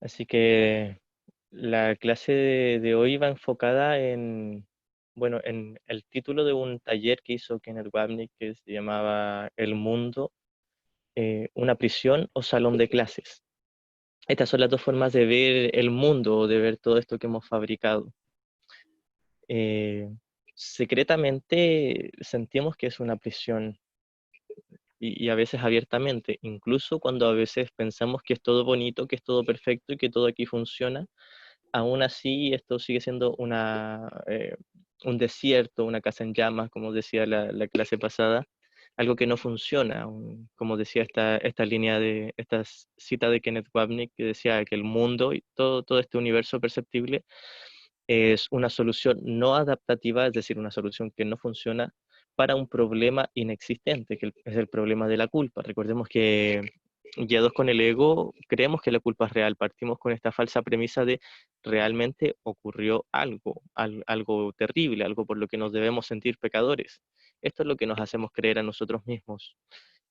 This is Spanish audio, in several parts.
Así que la clase de hoy va enfocada en, bueno, en el título de un taller que hizo Kenneth Wapnick que se llamaba El mundo, una prisión o salón de clases. Estas son las dos formas de ver el mundo o de ver todo esto que hemos fabricado. Eh, Secretamente sentimos que es una prisión y a veces abiertamente, incluso cuando a veces pensamos que es todo bonito, que es todo perfecto y que todo aquí funciona. Aún así, esto sigue siendo un desierto, una casa en llamas, como decía la clase pasada, algo que no funciona, como decía esta línea esta cita de Kenneth Wapnick, que decía que el mundo y todo este universo perceptible es una solución no adaptativa, es decir, una solución que no funciona para un problema inexistente, que es el problema de la culpa. Recordemos que guiados con el ego, creemos que la culpa es real. Partimos con esta falsa premisa de realmente ocurrió algo terrible, algo por lo que nos debemos sentir pecadores. Esto es lo que nos hacemos creer a nosotros mismos.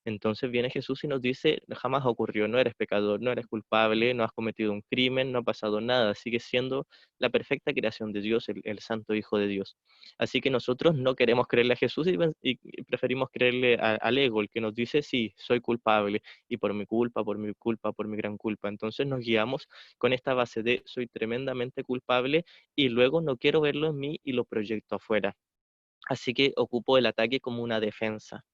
Entonces viene Jesús y nos dice, jamás ocurrió, no eres pecador, no eres culpable, no has cometido un crimen, no ha pasado nada, sigues siendo la perfecta creación de Dios, el santo Hijo de Dios. Así que nosotros no queremos creerle a Jesús y preferimos creerle al ego, el que nos dice, sí, soy culpable, y por mi culpa, por mi culpa, por mi gran culpa. Entonces nos guiamos con esta base de soy tremendamente culpable y luego no quiero verlo en mí y lo proyecto afuera. Así que ocupo el ataque como una defensa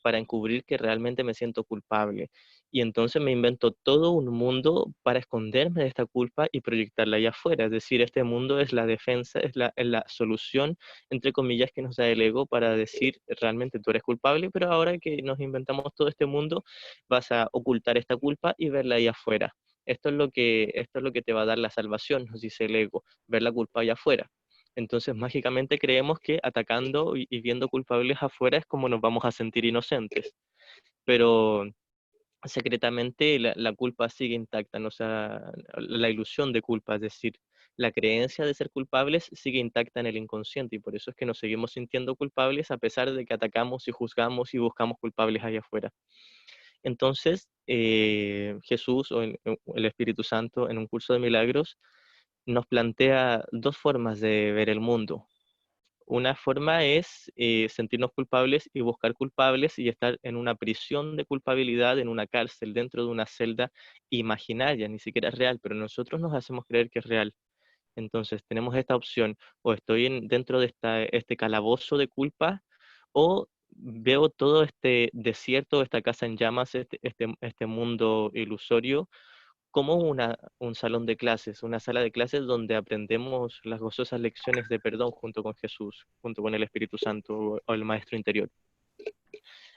para encubrir que realmente me siento culpable. Y entonces me invento todo un mundo para esconderme de esta culpa y proyectarla allá afuera. Es decir, este mundo es la defensa, es la solución, entre comillas, que nos da el ego para decir realmente tú eres culpable, pero ahora que nos inventamos todo este mundo, vas a ocultar esta culpa y verla ahí afuera. Esto es lo que te va a dar la salvación, nos dice el ego, ver la culpa allá afuera. Entonces, mágicamente creemos que atacando y viendo culpables afuera es como nos vamos a sentir inocentes, pero secretamente la culpa sigue intacta, ¿no? O sea, la ilusión de culpa, es decir, la creencia de ser culpables sigue intacta en el inconsciente y por eso es que nos seguimos sintiendo culpables a pesar de que atacamos y juzgamos y buscamos culpables allá afuera. Entonces, Jesús o el Espíritu Santo en un curso de milagros nos plantea dos formas de ver el mundo. Una forma es sentirnos culpables y buscar culpables y estar en una prisión de culpabilidad, en una cárcel, dentro de una celda imaginaria, ni siquiera es real, pero nosotros nos hacemos creer que es real. Entonces tenemos esta opción, o estoy dentro de este calabozo de culpa, o veo todo este desierto, esta casa en llamas, este mundo ilusorio como un salón de clases, una sala de clases donde aprendemos las gozosas lecciones de perdón junto con Jesús, junto con el Espíritu Santo o el Maestro interior.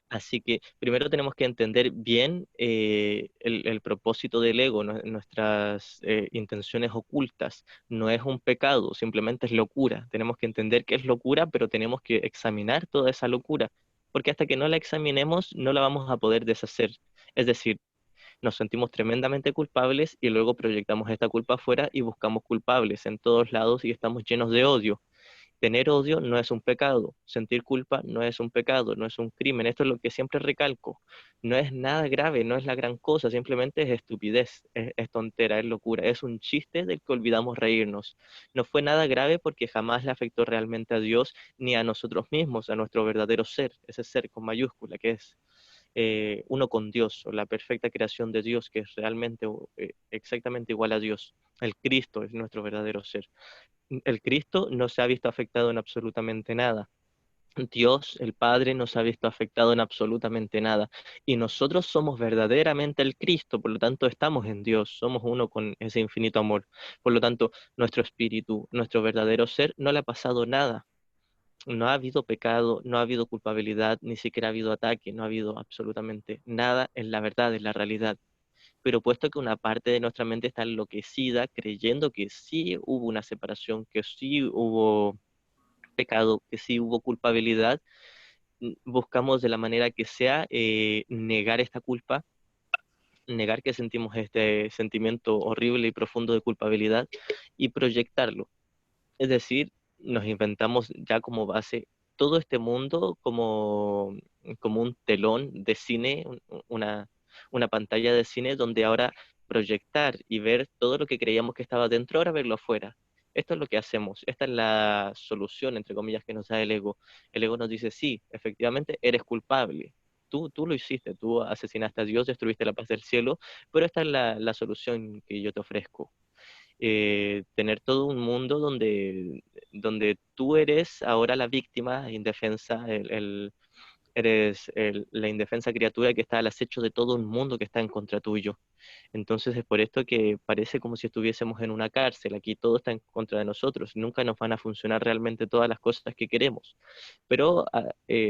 Así que primero tenemos que entender bien el propósito del ego, nuestras intenciones ocultas. No es un pecado, simplemente es locura. Tenemos que entender que es locura, pero tenemos que examinar toda esa locura, porque hasta que no la examinemos no la vamos a poder deshacer. Es decir, nos sentimos tremendamente culpables y luego proyectamos esta culpa afuera y buscamos culpables en todos lados y estamos llenos de odio. Tener odio no es un pecado, sentir culpa no es un pecado, no es un crimen. Esto es lo que siempre recalco. No es nada grave, no es la gran cosa, simplemente es estupidez, es tontera, es locura, es un chiste del que olvidamos reírnos. No fue nada grave porque jamás le afectó realmente a Dios ni a nosotros mismos, a nuestro verdadero ser, ese ser con mayúscula que es uno con Dios, o la perfecta creación de Dios, que es realmente exactamente igual a Dios. El Cristo es nuestro verdadero ser. El Cristo no se ha visto afectado en absolutamente nada. Dios, el Padre, no se ha visto afectado en absolutamente nada. Y nosotros somos verdaderamente el Cristo, por lo tanto estamos en Dios, somos uno con ese infinito amor. Por lo tanto, nuestro espíritu, nuestro verdadero ser, no le ha pasado nada. No ha habido pecado, no ha habido culpabilidad, ni siquiera ha habido ataque, no ha habido absolutamente nada en la verdad, en la realidad. Pero puesto que una parte de nuestra mente está enloquecida, creyendo que sí hubo una separación, que sí hubo pecado, que sí hubo culpabilidad, buscamos de la manera que sea negar esta culpa, negar que sentimos este sentimiento horrible y profundo de culpabilidad y proyectarlo. Es decir, nos inventamos ya como base todo este mundo como un telón de cine, una pantalla de cine donde ahora proyectar y ver todo lo que creíamos que estaba dentro, ahora verlo afuera. Esto es lo que hacemos. Esta es la solución, entre comillas, que nos da el ego. El ego nos dice, sí, efectivamente, eres culpable. Tú lo hiciste, tú asesinaste a Dios, destruiste la paz del cielo, pero esta es la solución que yo te ofrezco. Tener todo un mundo donde tú eres ahora la víctima indefensa, eres la indefensa criatura que está al acecho de todo un mundo que está en contra tuyo. Entonces es por esto que parece como si estuviésemos en una cárcel. Aquí todo está en contra de nosotros. Nunca nos van a funcionar realmente todas las cosas que queremos. Pero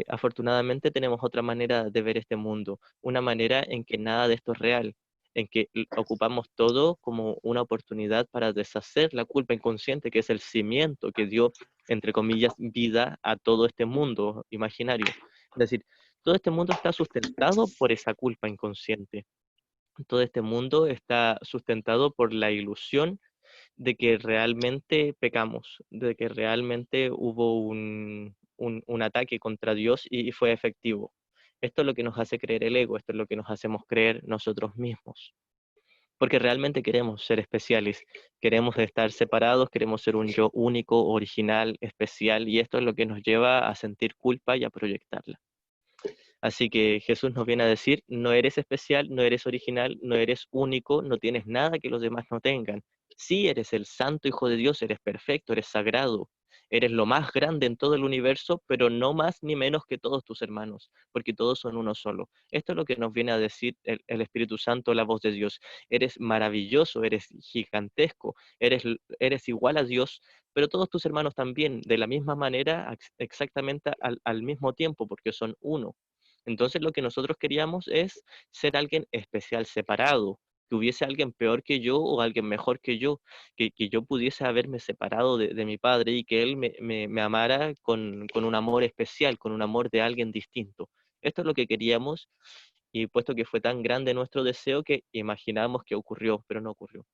afortunadamente tenemos otra manera de ver este mundo, una manera en que nada de esto es real, en que ocupamos todo como una oportunidad para deshacer la culpa inconsciente, que es el cimiento que dio, entre comillas, vida a todo este mundo imaginario. Es decir, todo este mundo está sustentado por esa culpa inconsciente. Todo este mundo está sustentado por la ilusión de que realmente pecamos, de que realmente hubo un ataque contra Dios y fue efectivo. Esto es lo que nos hace creer el ego, esto es lo que nos hacemos creer nosotros mismos. Porque realmente queremos ser especiales, queremos estar separados, queremos ser un yo único, original, especial, y esto es lo que nos lleva a sentir culpa y a proyectarla. Así que Jesús nos viene a decir, no eres especial, no eres original, no eres único, no tienes nada que los demás no tengan. Sí eres el santo Hijo de Dios, eres perfecto, eres sagrado, eres lo más grande en todo el universo, pero no más ni menos que todos tus hermanos, porque todos son uno solo. Esto es lo que nos viene a decir el Espíritu Santo, la voz de Dios. Eres maravilloso, eres gigantesco, eres igual a Dios, pero todos tus hermanos también, de la misma manera, exactamente al mismo tiempo, porque son uno. Entonces lo que nosotros queríamos es ser alguien especial, separado, que hubiese alguien peor que yo o alguien mejor que yo, que yo pudiese haberme separado de mi padre y que él me amara con un amor especial, con un amor de alguien distinto. Esto es lo que queríamos y puesto que fue tan grande nuestro deseo que imaginamos que ocurrió, pero no ocurrió.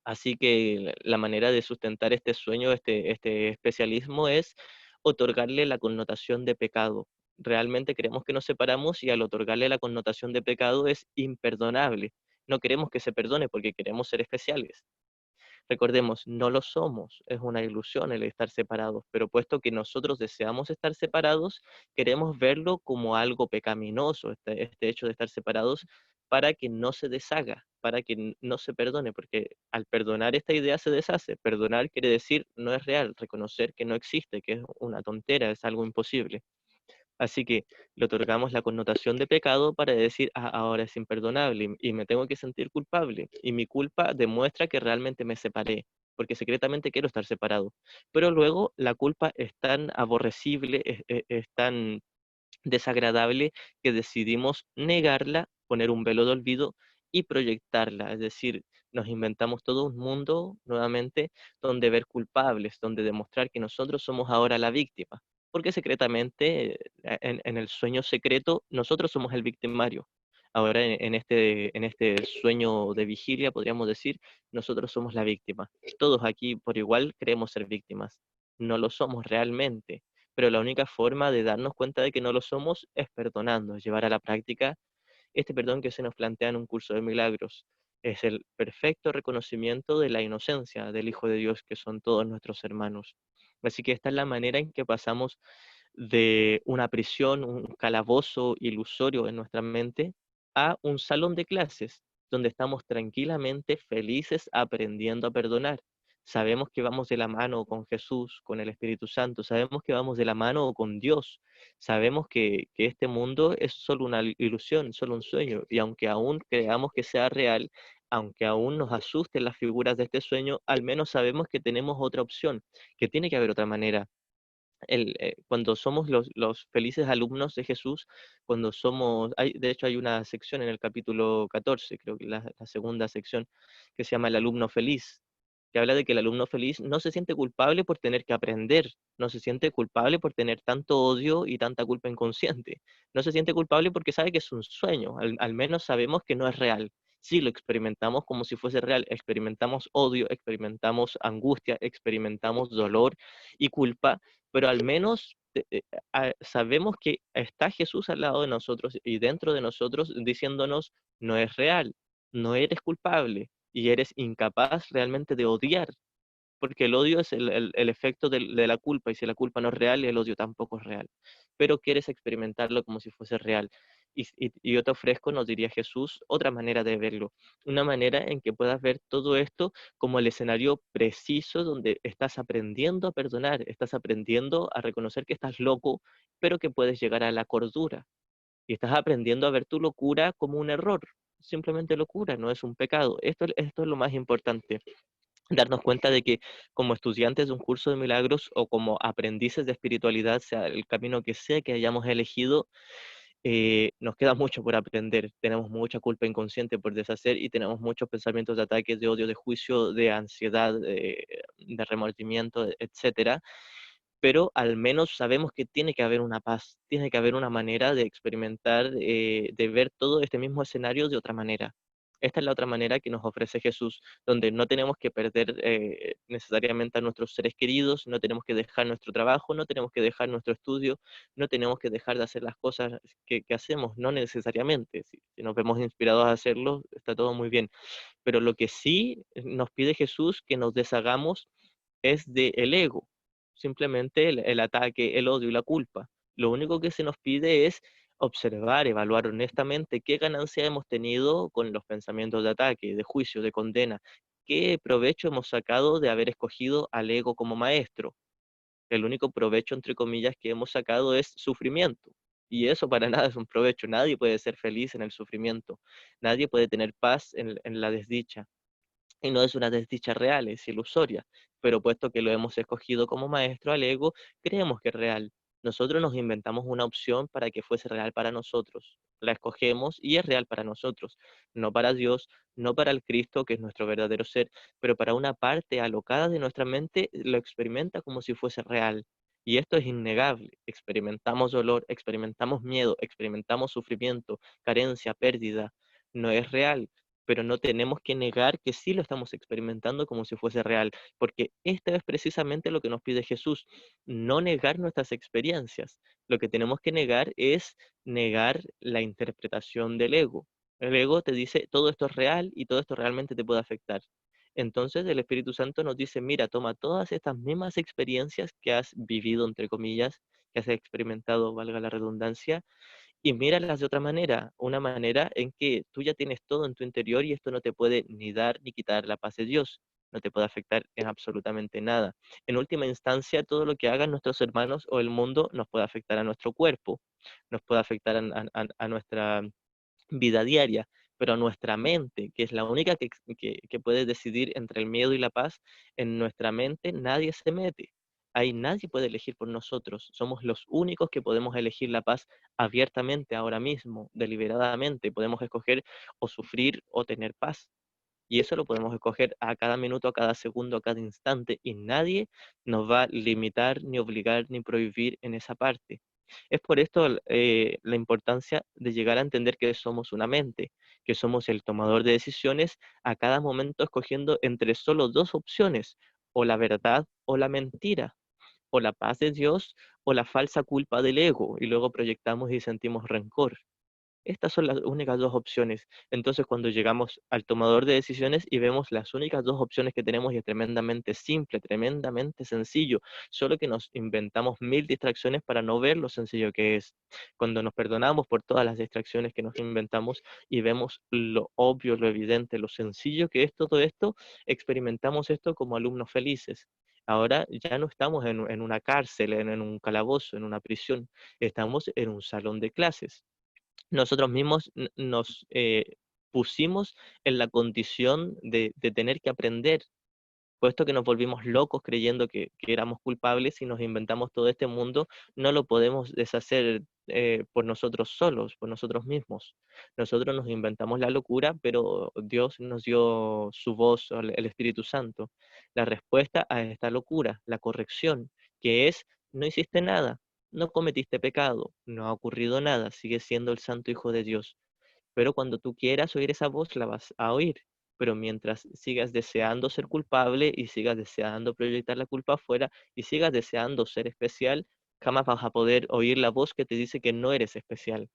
Así que la manera de sustentar este sueño, este especialismo, es otorgarle la connotación de pecado. Realmente queremos que nos separamos y al otorgarle la connotación de pecado es imperdonable. No queremos que se perdone porque queremos ser especiales. Recordemos, no lo somos, es una ilusión el estar separados, pero puesto que nosotros deseamos estar separados, queremos verlo como algo pecaminoso, este hecho de estar separados, para que no se deshaga, para que no se perdone, porque al perdonar esta idea se deshace. Perdonar quiere decir no es real, reconocer que no existe, que es una tontera, es algo imposible. Así que le otorgamos la connotación de pecado para decir, ah, ahora es imperdonable y me tengo que sentir culpable. Y mi culpa demuestra que realmente me separé, porque secretamente quiero estar separado. Pero luego la culpa es tan aborrecible, es tan desagradable que decidimos negarla, poner un velo de olvido y proyectarla. Es decir, nos inventamos todo un mundo nuevamente donde ver culpables, donde demostrar que nosotros somos ahora la víctima. Porque secretamente, en el sueño secreto, nosotros somos el victimario. Ahora en este sueño de vigilia, podríamos decir, nosotros somos la víctima. Todos aquí por igual creemos ser víctimas. No lo somos realmente, pero la única forma de darnos cuenta de que no lo somos es perdonando, llevar a la práctica este perdón que se nos plantea en un curso de milagros. Es el perfecto reconocimiento de la inocencia del Hijo de Dios, que son todos nuestros hermanos. Así que esta es la manera en que pasamos de una prisión, un calabozo ilusorio en nuestra mente, a un salón de clases donde estamos tranquilamente felices aprendiendo a perdonar. Sabemos que vamos de la mano con Jesús, con el Espíritu Santo, sabemos que vamos de la mano con Dios, sabemos que este mundo es solo una ilusión, solo un sueño, y aunque aún creamos que sea real, aunque aún nos asusten las figuras de este sueño, al menos sabemos que tenemos otra opción, que tiene que haber otra manera. Cuando somos los felices alumnos de Jesús, cuando somos, de hecho hay una sección en el capítulo 14, creo que la segunda sección, que se llama El alumno feliz, que habla de que el alumno feliz no se siente culpable por tener que aprender, no se siente culpable por tener tanto odio y tanta culpa inconsciente, no se siente culpable porque sabe que es un sueño, al menos sabemos que no es real. Sí, lo experimentamos como si fuese real, experimentamos odio, experimentamos angustia, experimentamos dolor y culpa, pero al menos sabemos que está Jesús al lado de nosotros y dentro de nosotros diciéndonos, no es real. no eres culpable y eres incapaz realmente de odiar, porque el odio es el efecto de la culpa, y si la culpa no es real, el odio tampoco es real, pero quieres experimentarlo como si fuese real. Y yo te ofrezco, nos diría Jesús, otra manera de verlo, una manera en que puedas ver todo esto como el escenario preciso donde estás aprendiendo a perdonar, estás aprendiendo a reconocer que estás loco, pero que puedes llegar a la cordura, y estás aprendiendo a ver tu locura como un error, simplemente locura, no es un pecado. Esto es lo más importante, darnos cuenta de que como estudiantes de un curso de milagros o como aprendices de espiritualidad, sea el camino que sea que hayamos elegido, nos queda mucho por aprender. Tenemos mucha culpa inconsciente por deshacer y tenemos muchos pensamientos de ataques, de odio, de juicio, de ansiedad, de remordimiento, etcétera, pero al menos sabemos que tiene que haber una paz, tiene que haber una manera de experimentar, de ver todo este mismo escenario de otra manera. Esta es la otra manera que nos ofrece Jesús, donde no tenemos que perder necesariamente a nuestros seres queridos, no tenemos que dejar nuestro trabajo, no tenemos que dejar nuestro estudio, no tenemos que dejar de hacer las cosas que hacemos, no necesariamente. Si nos vemos inspirados a hacerlo, está todo muy bien. Pero lo que sí nos pide Jesús que nos deshagamos es del ego, simplemente el ataque, el odio y la culpa. Lo único que se nos pide es observar, evaluar honestamente qué ganancia hemos tenido con los pensamientos de ataque, de juicio, de condena, qué provecho hemos sacado de haber escogido al ego como maestro. El único provecho, entre comillas, que hemos sacado es sufrimiento. Y eso para nada es un provecho. Nadie puede ser feliz en el sufrimiento. Nadie puede tener paz en la desdicha, y no es una desdicha real, es ilusoria, pero puesto que lo hemos escogido como maestro al ego, creemos que es real. Nosotros nos inventamos una opción para que fuese real para nosotros. La escogemos y es real para nosotros, no para Dios, no para el Cristo, que es nuestro verdadero ser, pero para una parte alocada de nuestra mente lo experimenta como si fuese real. Y esto es innegable. Experimentamos dolor, experimentamos miedo, experimentamos sufrimiento, carencia, pérdida. No es real, pero no tenemos que negar que sí lo estamos experimentando como si fuese real, porque esto es precisamente lo que nos pide Jesús, no negar nuestras experiencias. Lo que tenemos que negar es negar la interpretación del ego. El ego te dice, todo esto es real y todo esto realmente te puede afectar. Entonces el Espíritu Santo nos dice, mira, toma todas estas mismas experiencias que has vivido, entre comillas, que has experimentado, valga la redundancia, y míralas de otra manera, una manera en que tú ya tienes todo en tu interior y esto no te puede ni dar ni quitar la paz de Dios, no te puede afectar en absolutamente nada. En última instancia, todo lo que hagan nuestros hermanos o el mundo nos puede afectar a nuestro cuerpo, nos puede afectar a nuestra vida diaria, pero nuestra mente, que es la única que puede decidir entre el miedo y la paz, en nuestra mente nadie se mete. Ahí nadie puede elegir por nosotros. Somos los únicos que podemos elegir la paz abiertamente, ahora mismo, deliberadamente. Podemos escoger o sufrir o tener paz. Y eso lo podemos escoger a cada minuto, a cada segundo, a cada instante, y nadie nos va a limitar, ni obligar, ni prohibir en esa parte. Es por esto la importancia de llegar a entender que somos una mente, que somos el tomador de decisiones a cada momento escogiendo entre solo dos opciones, o la verdad o la mentira, o la paz de Dios o la falsa culpa del ego, y luego proyectamos y sentimos rencor. Estas son las únicas dos opciones. Entonces, cuando llegamos al tomador de decisiones y vemos las únicas dos opciones que tenemos, y es tremendamente simple, tremendamente sencillo, solo que nos inventamos mil distracciones para no ver lo sencillo que es. Cuando nos perdonamos por todas las distracciones que nos inventamos y vemos lo obvio, lo evidente, lo sencillo que es todo esto, experimentamos esto como alumnos felices. Ahora ya no estamos en una cárcel, en un calabozo, en una prisión, estamos en un salón de clases. Nosotros mismos nos pusimos en la condición de tener que aprender, puesto que nos volvimos locos creyendo que éramos culpables y nos inventamos todo este mundo, no lo podemos deshacer por nosotros solos, por nosotros mismos. Nosotros nos inventamos la locura, pero Dios nos dio su voz, el Espíritu Santo, la respuesta a esta locura, la corrección, que es, no hiciste nada, no cometiste pecado, no ha ocurrido nada, sigues siendo el Santo Hijo de Dios, pero cuando tú quieras oír esa voz, la vas a oír. Pero mientras sigas deseando ser culpable y sigas deseando proyectar la culpa afuera y sigas deseando ser especial, jamás vas a poder oír la voz que te dice que no eres especial.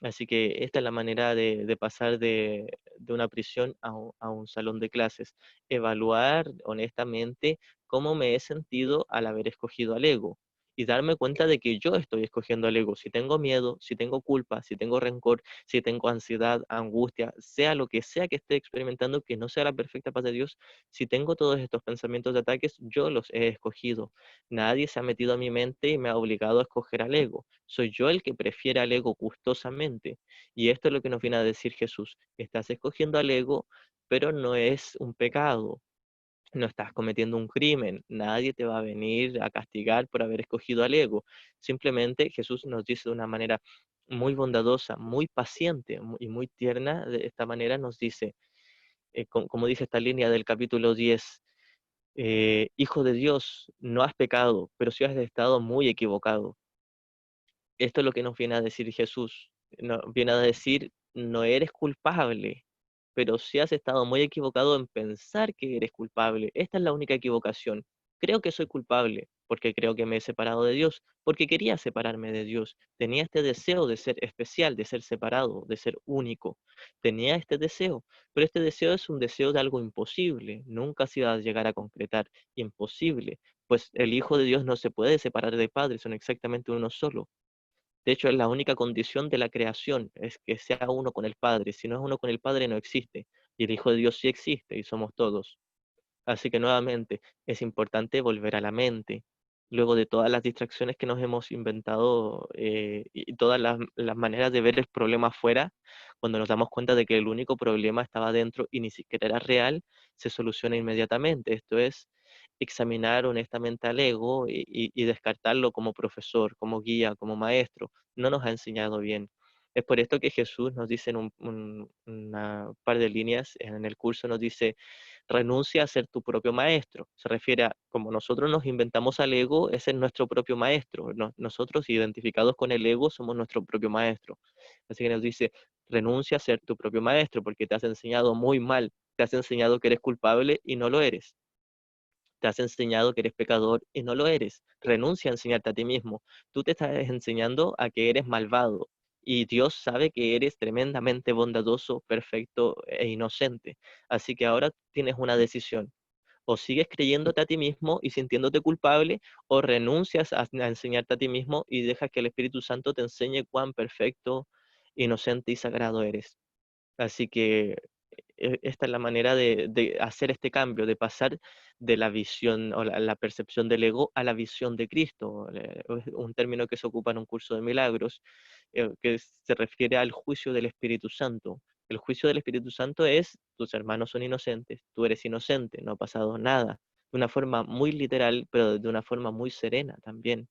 Así que esta es la manera de pasar de una prisión a un salón de clases. Evaluar honestamente cómo me he sentido al haber escogido al ego y darme cuenta de que yo estoy escogiendo al ego. Si tengo miedo, si tengo culpa, si tengo rencor, si tengo ansiedad, angustia, sea lo que sea que esté experimentando, que no sea la perfecta paz de Dios, si tengo todos estos pensamientos de ataques, yo los he escogido. Nadie se ha metido a mi mente y me ha obligado a escoger al ego. Soy yo el que prefiere al ego gustosamente. Y esto es lo que nos viene a decir Jesús. Estás escogiendo al ego, pero no es un pecado. No estás cometiendo un crimen. Nadie te va a venir a castigar por haber escogido al ego. Simplemente Jesús nos dice de una manera muy bondadosa, muy paciente y muy tierna. De esta manera nos dice, como dice esta línea del capítulo 10, Hijo de Dios, no has pecado, pero sí has estado muy equivocado. Esto es lo que nos viene a decir Jesús. Viene a decir, no eres culpable, pero sí has estado muy equivocado en pensar que eres culpable. Esta es la única equivocación. Creo que soy culpable porque creo que me he separado de Dios, porque quería separarme de Dios. Tenía este deseo de ser especial, de ser separado, de ser único. Tenía este deseo, pero este deseo es un deseo de algo imposible. Nunca se iba a llegar a concretar. Imposible, pues el Hijo de Dios no se puede separar del Padre, son exactamente uno solo. De hecho, es la única condición de la creación, es que sea uno con el Padre. Si no es uno con el Padre, no existe. Y el Hijo de Dios sí existe y somos todos. Así que nuevamente es importante volver a la mente. Luego de todas las distracciones que nos hemos inventado y todas las maneras de ver el problema afuera, cuando nos damos cuenta de que el único problema estaba dentro y ni siquiera era real, se soluciona inmediatamente. Esto es examinar honestamente al ego y descartarlo como profesor, como guía, como maestro. No nos ha enseñado bien. Es por esto que Jesús nos dice en una par de líneas en el curso, nos dice, renuncia a ser tu propio maestro. Se refiere a, como nosotros nos inventamos al ego, ese es nuestro propio maestro. Nosotros, identificados con el ego, somos nuestro propio maestro. Así que nos dice, renuncia a ser tu propio maestro, porque te has enseñado muy mal, te has enseñado que eres culpable y no lo eres. Te has enseñado que eres pecador y no lo eres. Renuncia a enseñarte a ti mismo. Tú te estás enseñando a que eres malvado. Y Dios sabe que eres tremendamente bondadoso, perfecto e inocente. Así que ahora tienes una decisión. O sigues creyéndote a ti mismo y sintiéndote culpable, o renuncias a enseñarte a ti mismo y dejas que el Espíritu Santo te enseñe cuán perfecto, inocente y sagrado eres. Así que esta es la manera de hacer este cambio, de pasar de la visión o la percepción del ego a la visión de Cristo. Es un término que se ocupa en un curso de milagros, que se refiere al juicio del Espíritu Santo. El juicio del Espíritu Santo es, tus hermanos son inocentes, tú eres inocente, no ha pasado nada. De una forma muy literal, pero de una forma muy serena también,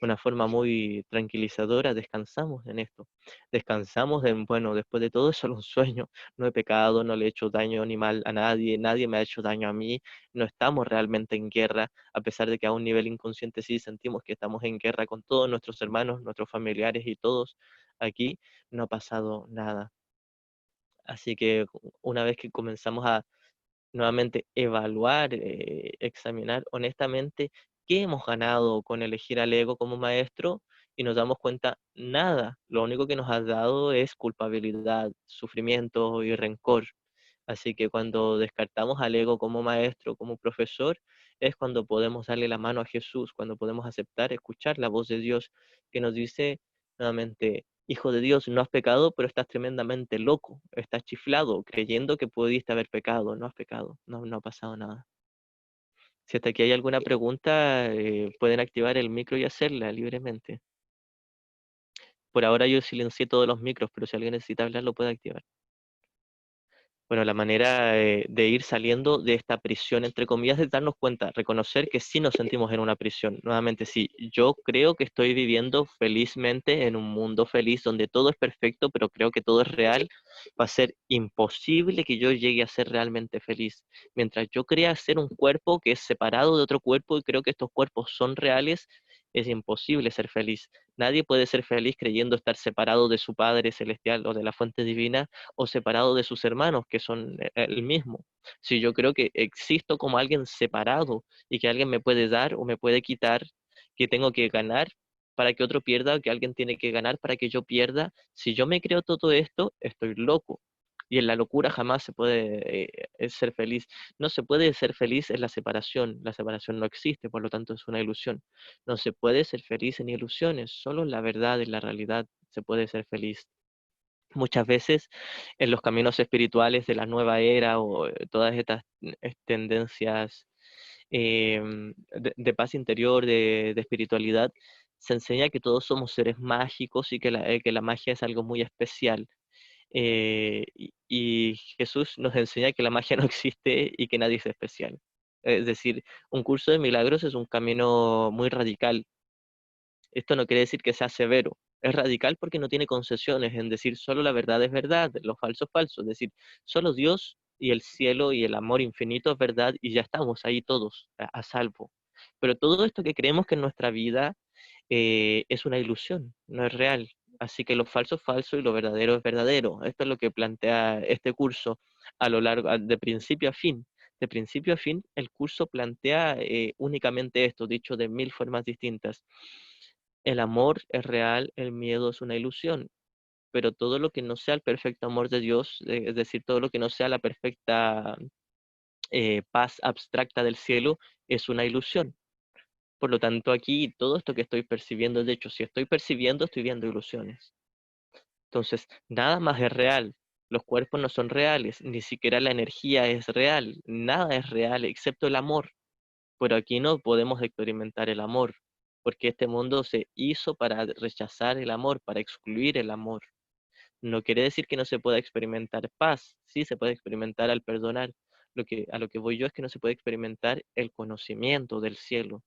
una forma muy tranquilizadora, descansamos en esto. Descansamos en, bueno, después de todo es solo un sueño, no he pecado, no le he hecho daño ni mal a nadie, nadie me ha hecho daño a mí, no estamos realmente en guerra, a pesar de que a un nivel inconsciente sí sentimos que estamos en guerra con todos nuestros hermanos, nuestros familiares y todos aquí, no ha pasado nada. Así que una vez que comenzamos a nuevamente evaluar, examinar honestamente qué hemos ganado con elegir al ego como maestro y nos damos cuenta, nada, lo único que nos ha dado es culpabilidad, sufrimiento y rencor. Así que cuando descartamos al ego como maestro, como profesor, es cuando podemos darle la mano a Jesús, cuando podemos aceptar, escuchar la voz de Dios que nos dice nuevamente, Hijo de Dios, no has pecado, pero estás tremendamente loco, estás chiflado, creyendo que pudiste haber pecado, no has pecado, no ha pasado nada. Si hasta aquí hay alguna pregunta, pueden activar el micro y hacerla libremente. Por ahora yo silencié todos los micros, pero si alguien necesita hablar, lo puede activar. Bueno, la manera de ir saliendo de esta prisión, entre comillas, es darnos cuenta, reconocer que sí nos sentimos en una prisión. Nuevamente, sí, yo creo que estoy viviendo felizmente en un mundo feliz donde todo es perfecto, pero creo que todo es real. Va a ser imposible que yo llegue a ser realmente feliz. Mientras yo crea ser un cuerpo que es separado de otro cuerpo y creo que estos cuerpos son reales, es imposible ser feliz. Nadie puede ser feliz creyendo estar separado de su Padre Celestial o de la fuente divina o separado de sus hermanos, que son el mismo. Si yo creo que existo como alguien separado y que alguien me puede dar o me puede quitar, que tengo que ganar, para que otro pierda, que alguien tiene que ganar para que yo pierda. Si yo me creo todo esto, estoy loco. Y en la locura jamás se puede ser feliz. No se puede ser feliz en la separación no existe, por lo tanto es una ilusión. No se puede ser feliz en ilusiones, solo en la verdad, en la realidad se puede ser feliz. Muchas veces en los caminos espirituales de la nueva era o todas estas tendencias de paz interior, de espiritualidad, se enseña que todos somos seres mágicos y que la magia es algo muy especial. Y Jesús nos enseña que la magia no existe y que nadie es especial. Es decir, un curso de milagros es un camino muy radical. Esto no quiere decir que sea severo. Es radical porque no tiene concesiones en decir solo la verdad es verdad, lo falso es falso. Es decir, solo Dios y el cielo y el amor infinito es verdad y ya estamos ahí todos a salvo. Pero todo esto que creemos que en nuestra vida es una ilusión, no es real. Así que lo falso es falso y lo verdadero es verdadero. Esto es lo que plantea este curso a lo largo, de principio a fin. De principio a fin, el curso plantea únicamente esto, dicho de mil formas distintas. El amor es real, el miedo es una ilusión, pero todo lo que no sea el perfecto amor de Dios, es decir, todo lo que no sea la perfecta paz abstracta del cielo, es una ilusión. Por lo tanto, aquí todo esto que estoy percibiendo, de hecho, si estoy percibiendo, estoy viendo ilusiones. Entonces, nada más es real. Los cuerpos no son reales, ni siquiera la energía es real, nada es real excepto el amor. Pero aquí no podemos experimentar el amor, porque este mundo se hizo para rechazar el amor, para excluir el amor. No quiere decir que no se pueda experimentar paz, sí se puede experimentar al perdonar. A lo que voy yo es que no se puede experimentar el conocimiento del cielo.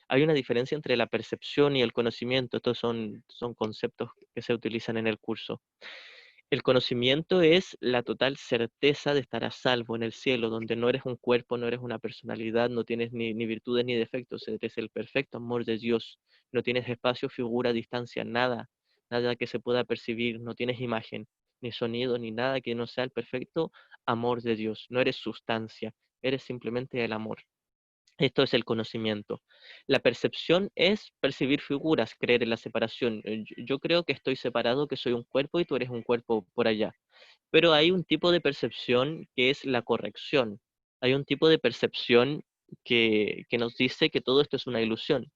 Hay una diferencia entre la percepción y el conocimiento. Estos son conceptos que se utilizan en el curso. El conocimiento es la total certeza de estar a salvo en el cielo, donde no eres un cuerpo, no eres una personalidad, no tienes ni virtudes ni defectos, eres el perfecto amor de Dios. No tienes espacio, figura, distancia, nada, nada que se pueda percibir, no tienes imagen, ni sonido, ni nada que no sea el perfecto amor de Dios. No eres sustancia, eres simplemente el amor. Esto es el conocimiento. La percepción es percibir figuras, creer en la separación. Yo creo que estoy separado, que soy un cuerpo y tú eres un cuerpo por allá. Pero hay un tipo de percepción que es la corrección. Hay un tipo de percepción que nos dice que todo esto es una ilusión.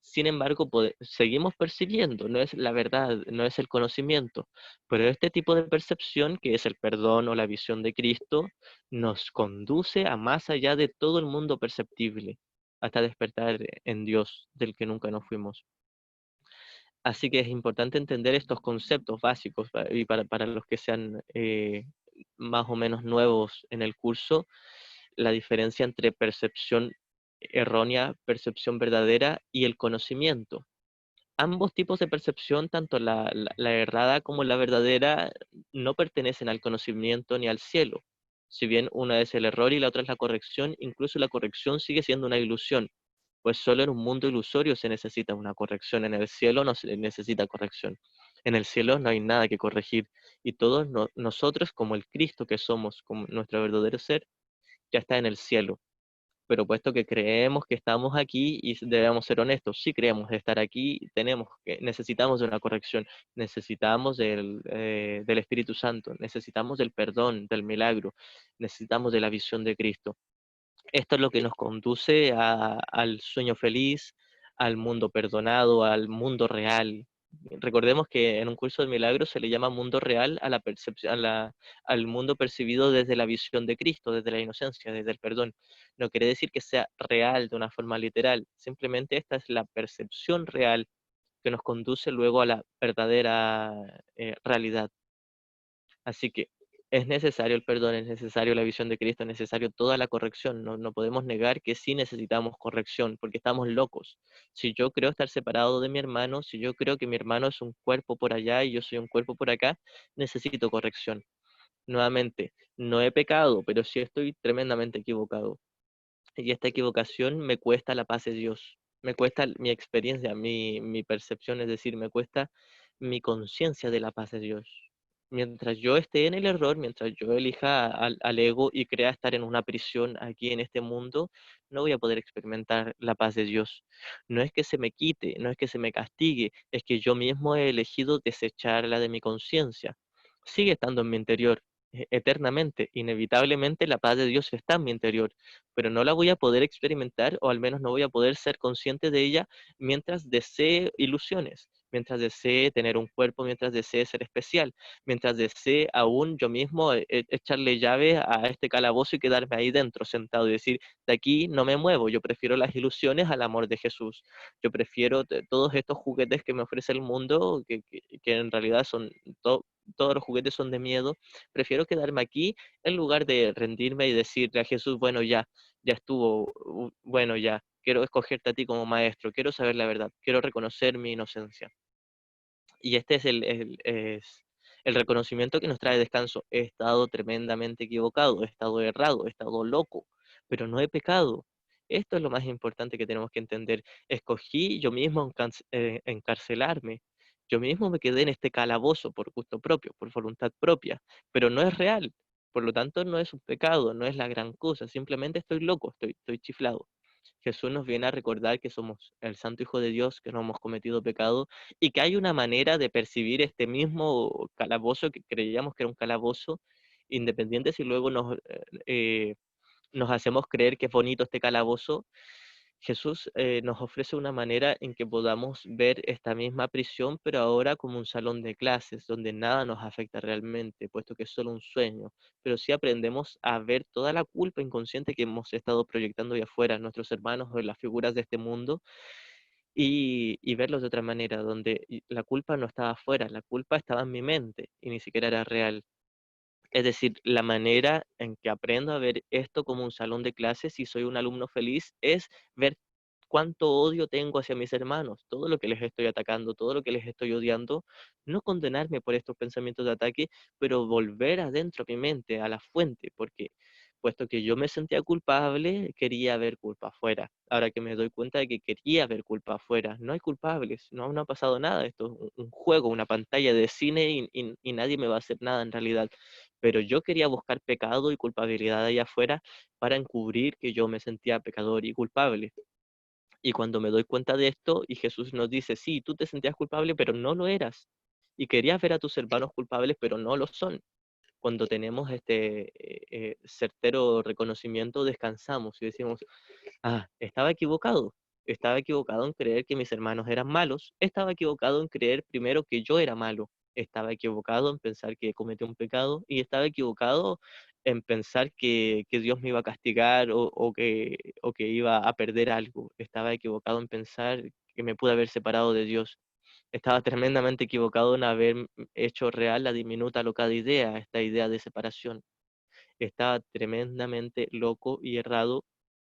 Sin embargo, seguimos percibiendo, no es la verdad, no es el conocimiento, pero este tipo de percepción, que es el perdón o la visión de Cristo, nos conduce a más allá de todo el mundo perceptible, hasta despertar en Dios, del que nunca nos fuimos. Así que es importante entender estos conceptos básicos y para los que sean más o menos nuevos en el curso, la diferencia entre percepción errónea, percepción verdadera y el conocimiento. Ambos tipos de percepción, tanto la errada como la verdadera, no pertenecen al conocimiento ni al cielo. Si bien una es el error y la otra es la corrección, incluso la corrección sigue siendo una ilusión, pues solo en un mundo ilusorio se necesita una corrección. En el cielo no se necesita corrección. En el cielo no hay nada que corregir y todos nosotros, como el Cristo que somos, como nuestro verdadero ser, ya está en el cielo. Pero puesto que creemos que estamos aquí y debemos ser honestos, si creemos estar aquí, necesitamos de una corrección, necesitamos del Espíritu Santo, necesitamos del perdón, del milagro, necesitamos de la visión de Cristo. Esto es lo que nos conduce al sueño feliz, al mundo perdonado, al mundo real. Recordemos que en un curso de milagros se le llama mundo real a la percepción, al mundo percibido desde la visión de Cristo, desde la inocencia, desde el perdón. No quiere decir que sea real de una forma literal, simplemente esta es la percepción real que nos conduce luego a la verdadera realidad. Así que es necesario el perdón, es necesario la visión de Cristo, es necesario toda la corrección. No podemos negar que sí necesitamos corrección, porque estamos locos. Si yo creo estar separado de mi hermano, si yo creo que mi hermano es un cuerpo por allá y yo soy un cuerpo por acá, necesito corrección. Nuevamente, no he pecado, pero sí estoy tremendamente equivocado. Y esta equivocación me cuesta la paz de Dios, me cuesta mi experiencia, mi percepción, es decir, me cuesta mi conciencia de la paz de Dios. Mientras yo esté en el error, mientras yo elija al ego y crea estar en una prisión aquí en este mundo, no voy a poder experimentar la paz de Dios. No es que se me quite, no es que se me castigue, es que yo mismo he elegido desecharla de mi conciencia. Sigue estando en mi interior, eternamente, inevitablemente la paz de Dios está en mi interior, pero no la voy a poder experimentar, o al menos no voy a poder ser consciente de ella mientras desee ilusiones, mientras desee tener un cuerpo, mientras desee ser especial, mientras desee aún yo mismo echarle llave a este calabozo y quedarme ahí dentro sentado y decir, de aquí no me muevo, yo prefiero las ilusiones al amor de Jesús, yo prefiero todos estos juguetes que me ofrece el mundo, que en realidad son, todos los juguetes son de miedo, prefiero quedarme aquí en lugar de rendirme y decirle a Jesús, bueno, ya estuvo, bueno, ya, quiero escogerte a ti como maestro, quiero saber la verdad, quiero reconocer mi inocencia. Y este es el reconocimiento que nos trae descanso. He estado tremendamente equivocado, he estado errado, he estado loco, pero no he pecado. Esto es lo más importante que tenemos que entender. Escogí yo mismo encarcelarme. Yo mismo me quedé en este calabozo por gusto propio, por voluntad propia, pero no es real. Por lo tanto, no es un pecado, no es la gran cosa. Simplemente estoy loco, estoy chiflado. Jesús nos viene a recordar que somos el Santo Hijo de Dios, que no hemos cometido pecado y que hay una manera de percibir este mismo calabozo que creíamos que era un calabozo, independiente si luego nos hacemos creer que es bonito este calabozo. Jesús nos ofrece una manera en que podamos ver esta misma prisión, pero ahora como un salón de clases, donde nada nos afecta realmente, puesto que es solo un sueño, pero sí aprendemos a ver toda la culpa inconsciente que hemos estado proyectando ahí afuera, en nuestros hermanos o en las figuras de este mundo, y verlos de otra manera, donde la culpa no estaba afuera, la culpa estaba en mi mente y ni siquiera era real. Es decir, la manera en que aprendo a ver esto como un salón de clases y soy un alumno feliz es ver cuánto odio tengo hacia mis hermanos, todo lo que les estoy atacando, todo lo que les estoy odiando, no condenarme por estos pensamientos de ataque, pero volver adentro a mi mente, a la fuente, porque puesto que yo me sentía culpable, quería ver culpa afuera. Ahora que me doy cuenta de que quería ver culpa afuera, no hay culpables, no ha pasado nada, esto es un juego, una pantalla de cine y nadie me va a hacer nada en realidad, pero yo quería buscar pecado y culpabilidad allá afuera para encubrir que yo me sentía pecador y culpable. Y cuando me doy cuenta de esto y Jesús nos dice, sí, tú te sentías culpable, pero no lo eras. Y querías ver a tus hermanos culpables, pero no lo son. Cuando tenemos este certero reconocimiento, descansamos y decimos, estaba equivocado en creer que mis hermanos eran malos, estaba equivocado en creer primero que yo era malo, estaba equivocado en pensar que cometí un pecado y estaba equivocado en pensar que Dios me iba a castigar o que iba a perder algo, estaba equivocado en pensar que me pude haber separado de Dios. Estaba tremendamente equivocado en haber hecho real la diminuta locada idea, esta idea de separación. Estaba tremendamente loco y errado,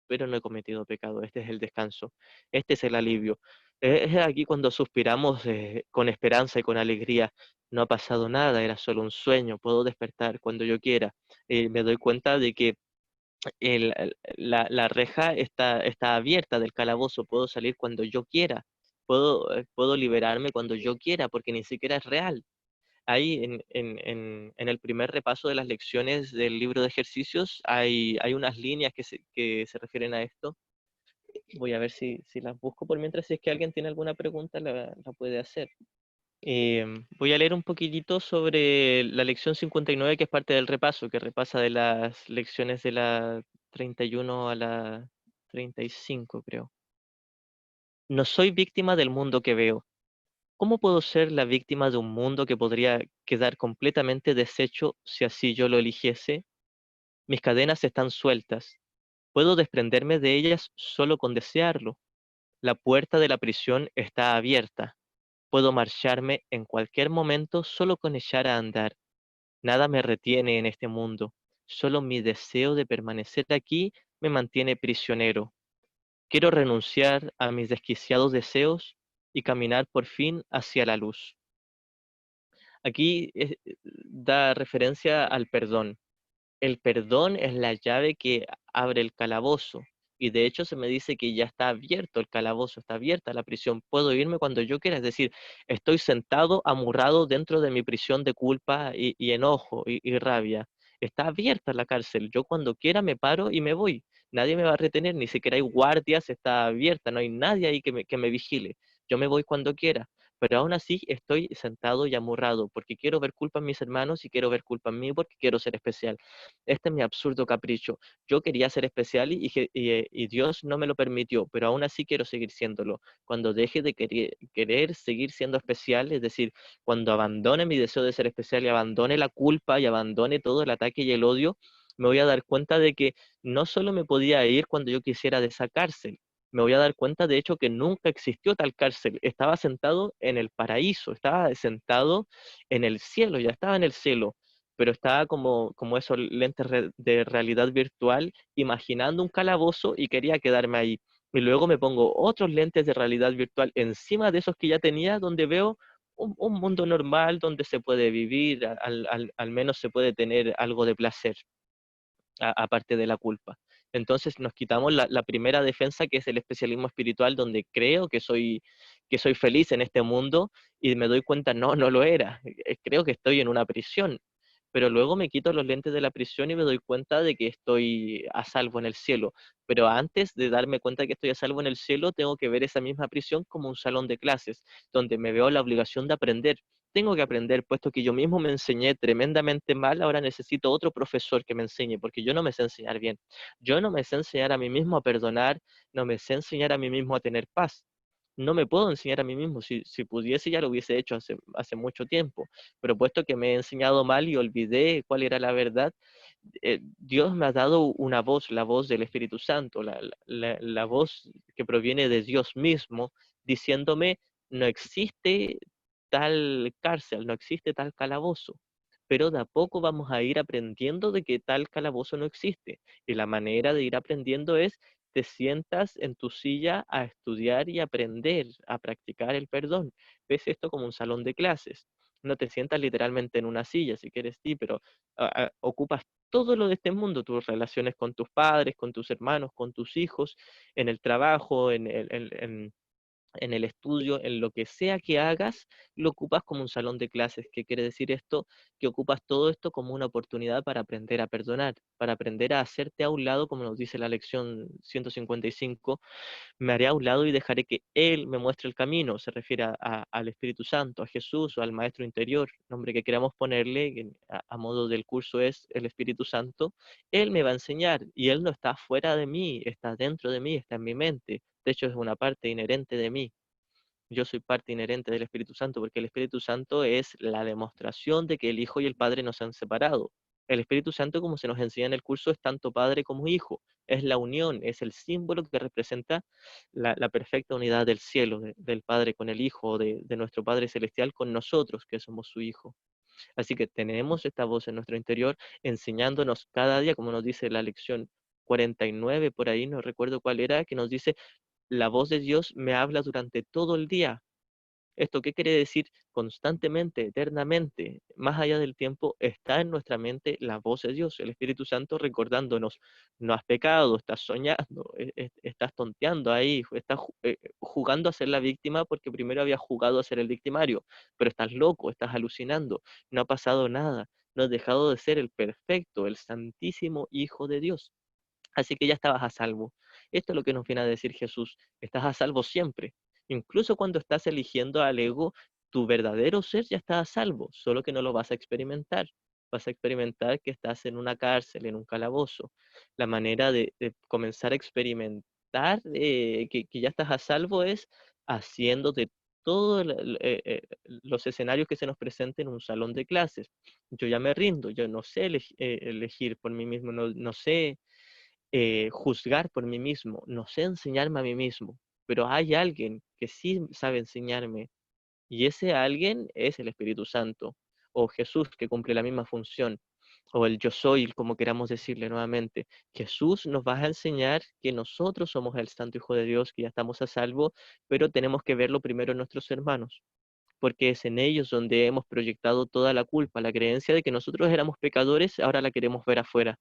pero no he cometido pecado. Este es el descanso, este es el alivio. Es aquí cuando suspiramos con esperanza y con alegría. No ha pasado nada, era solo un sueño, puedo despertar cuando yo quiera. Me doy cuenta de que la reja está abierta del calabozo, puedo salir cuando yo quiera, puedo liberarme cuando yo quiera, porque ni siquiera es real. Ahí en el primer repaso de las lecciones del libro de ejercicios hay unas líneas que se refieren a esto. Voy a ver si las busco por mientras, si es que alguien tiene alguna pregunta, la puede hacer. Voy a leer un poquitito sobre la lección 59, que es parte del repaso, que repasa de las lecciones de la 31 a la 35, creo. No soy víctima del mundo que veo. ¿Cómo puedo ser la víctima de un mundo que podría quedar completamente deshecho si así yo lo eligiese? Mis cadenas están sueltas. Puedo desprenderme de ellas solo con desearlo. La puerta de la prisión está abierta. Puedo marcharme en cualquier momento solo con echar a andar. Nada me retiene en este mundo. Solo mi deseo de permanecer aquí me mantiene prisionero. Quiero renunciar a mis desquiciados deseos y caminar por fin hacia la luz. Aquí da referencia al perdón. El perdón es la llave que abre el calabozo. y de hecho se me dice que ya está abierto el calabozo, está abierta la prisión, puedo irme cuando yo quiera, es decir, estoy sentado, amurrado dentro de mi prisión de culpa y enojo y rabia. Está abierta la cárcel, yo cuando quiera me paro y me voy, nadie me va a retener, ni siquiera hay guardias, está abierta, no hay nadie ahí que me vigile, yo me voy cuando quiera. Pero aún así estoy sentado y amurrado porque quiero ver culpa en mis hermanos y quiero ver culpa en mí porque quiero ser especial. Este es mi absurdo capricho. Yo quería ser especial y Dios no me lo permitió, pero aún así quiero seguir siéndolo. Cuando deje de querer seguir siendo especial, es decir, cuando abandone mi deseo de ser especial y abandone la culpa y abandone todo el ataque y el odio, me voy a dar cuenta de que no solo me podía ir cuando yo quisiera de esa cárcel, me voy a dar cuenta de hecho que nunca existió tal cárcel. Estaba sentado en el paraíso, estaba sentado en el cielo, ya estaba en el cielo, pero estaba como esos lentes de realidad virtual, imaginando un calabozo y quería quedarme ahí. Y luego me pongo otros lentes de realidad virtual encima de esos que ya tenía, donde veo un mundo normal, donde se puede vivir, al menos se puede tener algo de placer aparte de la culpa. Entonces nos quitamos la primera defensa, que es el especialismo espiritual, donde creo que soy feliz en este mundo y me doy cuenta, no, no lo era. Creo que estoy en una prisión, pero luego me quito los lentes de la prisión y me doy cuenta de que estoy a salvo en el cielo. Pero antes de darme cuenta de que estoy a salvo en el cielo, tengo que ver esa misma prisión como un salón de clases, donde me veo la obligación de aprender. Tengo que aprender, puesto que yo mismo me enseñé tremendamente mal, ahora necesito otro profesor que me enseñe, porque yo no me sé enseñar bien. Yo no me sé enseñar a mí mismo a perdonar, no me sé enseñar a mí mismo a tener paz. No me puedo enseñar a mí mismo. Si pudiese, ya lo hubiese hecho hace mucho tiempo. Pero puesto que me he enseñado mal y olvidé cuál era la verdad, Dios me ha dado una voz, la voz del Espíritu Santo, la voz que proviene de Dios mismo, diciéndome, no existe tal cárcel, no existe tal calabozo. Pero de a poco vamos a ir aprendiendo de que tal calabozo no existe. Y la manera de ir aprendiendo es te sientas en tu silla a estudiar y aprender, a practicar el perdón. Ves esto como un salón de clases. No te sientas literalmente en una silla, si quieres, sí, pero ocupas todo lo de este mundo, tus relaciones con tus padres, con tus hermanos, con tus hijos, en el trabajo, en el estudio, en lo que sea que hagas, lo ocupas como un salón de clases. ¿Qué quiere decir esto? Que ocupas todo esto como una oportunidad para aprender a perdonar, para aprender a hacerte a un lado, como nos dice la lección 155, me haré a un lado y dejaré que Él me muestre el camino. Se refiere al Espíritu Santo, a Jesús o al Maestro interior, nombre que queramos ponerle, que a modo del curso es el Espíritu Santo. Él me va a enseñar y Él no está fuera de mí, está dentro de mí, está en mi mente. De hecho, es una parte inherente de mí. Yo soy parte inherente del Espíritu Santo, porque el Espíritu Santo es la demostración de que el Hijo y el Padre no se han separado. El Espíritu Santo, como se nos enseña en el curso, es tanto Padre como Hijo. Es la unión, es el símbolo que representa la perfecta unidad del cielo, del Padre con el Hijo, de nuestro Padre Celestial con nosotros, que somos su Hijo. Así que tenemos esta voz en nuestro interior enseñándonos cada día, como nos dice la lección 49 por ahí, no recuerdo cuál era, que nos dice, la voz de Dios me habla durante todo el día. ¿Esto qué quiere decir? Constantemente, eternamente, más allá del tiempo, está en nuestra mente la voz de Dios, el Espíritu Santo recordándonos, no has pecado, estás soñando, estás tonteando ahí, estás jugando a ser la víctima porque primero habías jugado a ser el victimario, pero estás loco, estás alucinando, no ha pasado nada, no has dejado de ser el perfecto, el santísimo Hijo de Dios. Así que ya estabas a salvo. Esto es lo que nos viene a decir Jesús. Estás a salvo siempre. Incluso cuando estás eligiendo al ego, tu verdadero ser ya está a salvo, solo que no lo vas a experimentar. Vas a experimentar que estás en una cárcel, en un calabozo. La manera de comenzar a experimentar que ya estás a salvo es haciéndote todos los escenarios que se nos presenten en un salón de clases. Yo ya me rindo, yo no sé elegir por mí mismo, no sé juzgar por mí mismo, no sé enseñarme a mí mismo, pero hay alguien que sí sabe enseñarme y ese alguien es el Espíritu Santo o Jesús que cumple la misma función o el yo soy, como queramos decirle nuevamente. Jesús nos va a enseñar que nosotros somos el Santo Hijo de Dios, que ya estamos a salvo, pero tenemos que verlo primero en nuestros hermanos, porque es en ellos donde hemos proyectado toda la culpa, la creencia de que nosotros éramos pecadores, ahora la queremos ver afuera.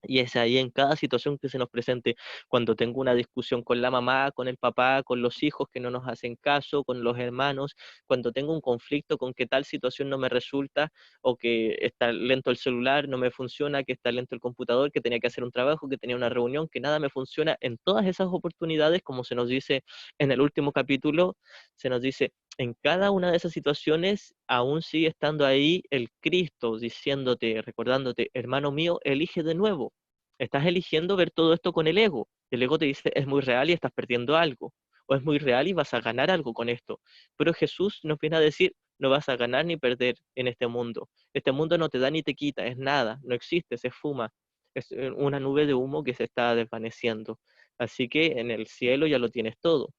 Y es ahí en cada situación que se nos presente, cuando tengo una discusión con la mamá, con el papá, con los hijos que no nos hacen caso, con los hermanos, cuando tengo un conflicto con que tal situación no me resulta, o que está lento el celular, no me funciona, que está lento el computador, que tenía que hacer un trabajo, que tenía una reunión, que nada me funciona, en todas esas oportunidades, como se nos dice en el último capítulo, se nos dice, en cada una de esas situaciones aún sigue estando ahí el Cristo diciéndote, recordándote, hermano mío, elige de nuevo. Estás eligiendo ver todo esto con el ego. El ego te dice, es muy real y estás perdiendo algo. O es muy real y vas a ganar algo con esto. Pero Jesús nos viene a decir, no vas a ganar ni perder en este mundo. Este mundo no te da ni te quita, es nada, no existe, se fuma. Es una nube de humo que se está desvaneciendo. Así que en el cielo ya lo tienes todo.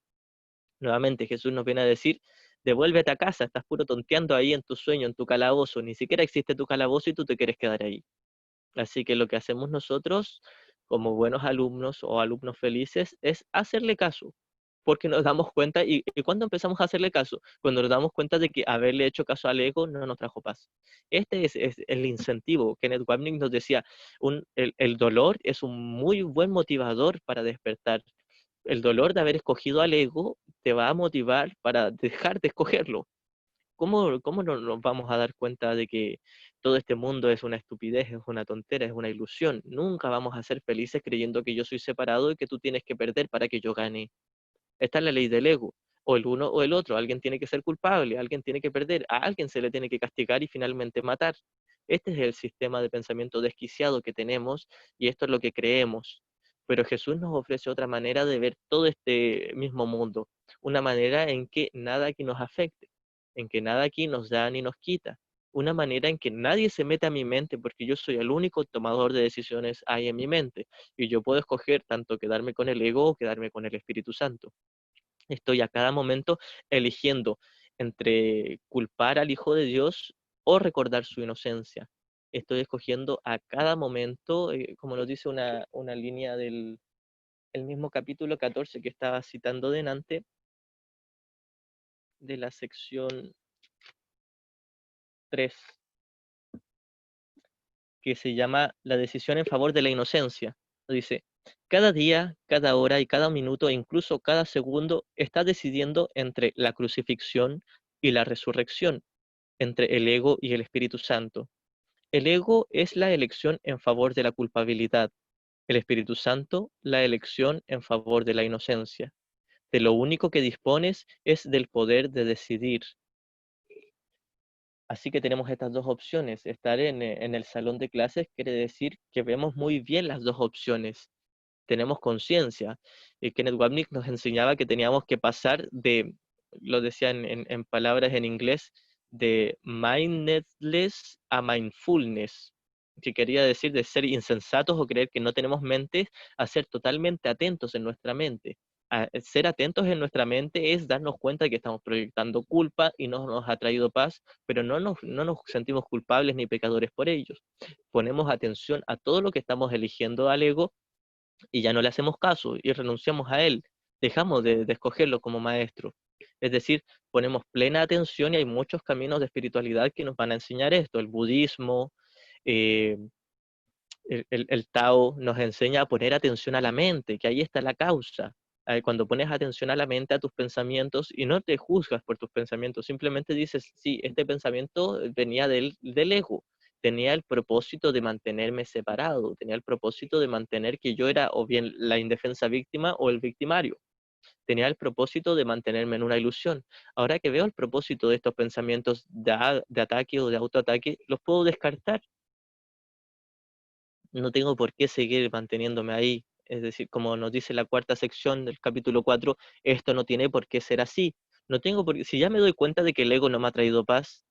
Nuevamente Jesús nos viene a decir, devuélvete a casa, estás puro tonteando ahí en tu sueño, en tu calabozo, ni siquiera existe tu calabozo y tú te quieres quedar ahí. Así que lo que hacemos nosotros como buenos alumnos o alumnos felices es hacerle caso, porque nos damos cuenta, y cuando empezamos a hacerle caso, cuando nos damos cuenta de que haberle hecho caso al ego no nos trajo paz. Este es el incentivo. Kenneth Wapnick nos decía, el dolor es un muy buen motivador para despertar. El dolor de haber escogido al ego te va a motivar para dejar de escogerlo. ¿Cómo no nos vamos a dar cuenta de que todo este mundo es una estupidez, es una tontera, es una ilusión? Nunca vamos a ser felices creyendo que yo soy separado y que tú tienes que perder para que yo gane. Esta es la ley del ego. O el uno o el otro. Alguien tiene que ser culpable, alguien tiene que perder, a alguien se le tiene que castigar y finalmente matar. Este es el sistema de pensamiento desquiciado que tenemos y esto es lo que creemos. Pero Jesús nos ofrece otra manera de ver todo este mismo mundo, una manera en que nada aquí nos afecte, en que nada aquí nos da ni nos quita, una manera en que nadie se mete a mi mente porque yo soy el único tomador de decisiones ahí en mi mente y yo puedo escoger tanto quedarme con el ego o quedarme con el Espíritu Santo. Estoy a cada momento eligiendo entre culpar al Hijo de Dios o recordar su inocencia. Estoy escogiendo a cada momento, como nos dice una línea del el mismo capítulo 14 que estaba citando delante, de la sección 3, que se llama La decisión en favor de la inocencia. Dice, cada día, cada hora y cada minuto, e incluso cada segundo, está decidiendo entre la crucifixión y la resurrección, entre el ego y el Espíritu Santo. El ego es la elección en favor de la culpabilidad, el Espíritu Santo la elección en favor de la inocencia. De lo único que dispones es del poder de decidir. Así que tenemos estas dos opciones. Estar en el salón de clases quiere decir que vemos muy bien las dos opciones. Tenemos conciencia. Y Kenneth Wapnick nos enseñaba que teníamos que pasar de, lo decía en palabras en inglés, de mindless a mindfulness, que quería decir de ser insensatos o creer que no tenemos mente, a ser totalmente atentos en nuestra mente. Ser atentos en nuestra mente es darnos cuenta de que estamos proyectando culpa y no nos ha traído paz, pero no nos sentimos culpables ni pecadores por ellos. Ponemos atención a todo lo que estamos eligiendo al ego y ya no le hacemos caso y renunciamos a él, dejamos de escogerlo como maestro. Es decir, ponemos plena atención y hay muchos caminos de espiritualidad que nos van a enseñar esto. El budismo, eh, el Tao nos enseña a poner atención a la mente, que ahí está la causa. Cuando pones atención a la mente, a tus pensamientos, y no te juzgas por tus pensamientos, simplemente dices, sí, este pensamiento venía del ego, tenía el propósito de mantenerme separado, tenía el propósito de mantener que yo era o bien la indefensa víctima o el victimario, tenía el propósito de mantenerme en una ilusión. Ahora que veo el propósito de estos pensamientos de ataque o de autoataque, los puedo descartar. No tengo por qué seguir manteniéndome ahí. Es decir, como nos dice la cuarta sección del capítulo 4, esto no tiene por qué ser así. No tengo por qué, si ya me doy cuenta de que el ego no me ha traído paz,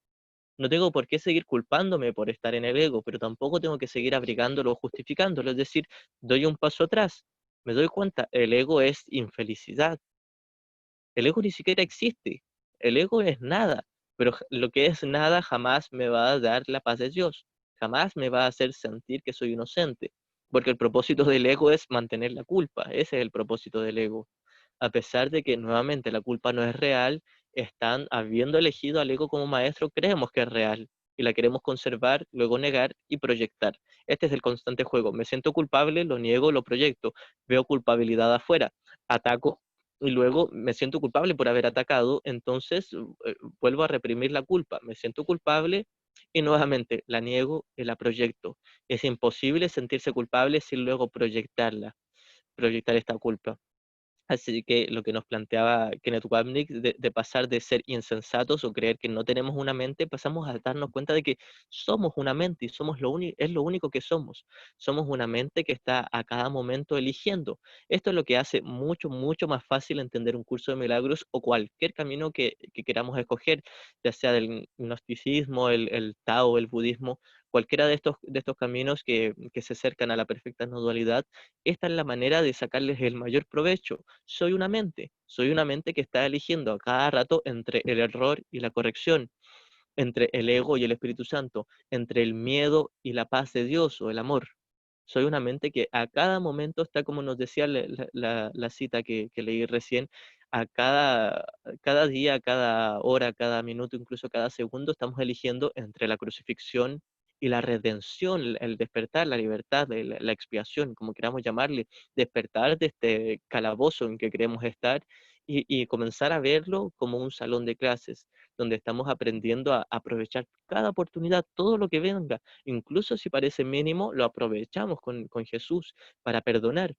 no tengo por qué seguir culpándome por estar en el ego, pero tampoco tengo que seguir abrigándolo o justificándolo. Es decir, doy un paso atrás. Me doy cuenta, el ego es infelicidad. El ego ni siquiera existe. El ego es nada, pero lo que es nada jamás me va a dar la paz de Dios. Jamás me va a hacer sentir que soy inocente, porque el propósito del ego es mantener la culpa. Ese es el propósito del ego. A pesar de que nuevamente la culpa no es real, están habiendo elegido al ego como maestro, creemos que es real. y la queremos conservar, luego negar y proyectar. Este es el constante juego. Me siento culpable, lo niego, lo proyecto. Veo culpabilidad afuera, ataco y luego me siento culpable por haber atacado, entonces vuelvo a reprimir la culpa. Me siento culpable y nuevamente la niego y la proyecto. Es imposible sentirse culpable sin luego proyectar esta culpa. Así que lo que nos planteaba Kenneth Wapnick de pasar de ser insensatos o creer que no tenemos una mente, pasamos a darnos cuenta de que somos una mente y es lo único que somos. Somos una mente que está a cada momento eligiendo. Esto es lo que hace mucho, mucho más fácil entender un curso de milagros o cualquier camino que queramos escoger, ya sea del gnosticismo, el Tao, el budismo, cualquiera de estos caminos que se acercan a la perfecta no dualidad. Esta es la manera de sacarles el mayor provecho. Soy una mente que está eligiendo a cada rato entre el error y la corrección, entre el ego y el Espíritu Santo, entre el miedo y la paz de Dios o el amor. Soy una mente que a cada momento está, como nos decía la cita que leí recién, a cada día, cada hora, cada minuto, incluso cada segundo, estamos eligiendo entre la crucifixión y la redención, el despertar, la libertad, la expiación, como queramos llamarle, despertar de este calabozo en que queremos estar y comenzar a verlo como un salón de clases, donde estamos aprendiendo a aprovechar cada oportunidad, todo lo que venga, incluso si parece mínimo, lo aprovechamos con Jesús para perdonar.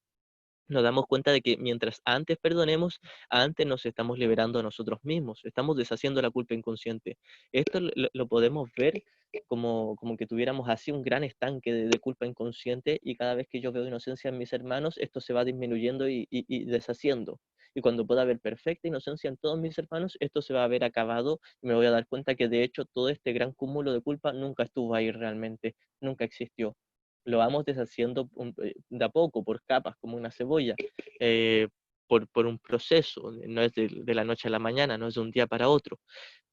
Nos damos cuenta de que mientras antes perdonemos, antes nos estamos liberando a nosotros mismos, estamos deshaciendo la culpa inconsciente. Esto lo podemos ver como que tuviéramos así un gran estanque de culpa inconsciente y cada vez que yo veo inocencia en mis hermanos, esto se va disminuyendo y deshaciendo. Y cuando pueda haber perfecta inocencia en todos mis hermanos, esto se va a ver acabado y me voy a dar cuenta que de hecho todo este gran cúmulo de culpa nunca estuvo ahí realmente, nunca existió. Lo vamos deshaciendo de a poco, por capas, como una cebolla, eh, por un proceso, no es de la noche a la mañana, no es de un día para otro,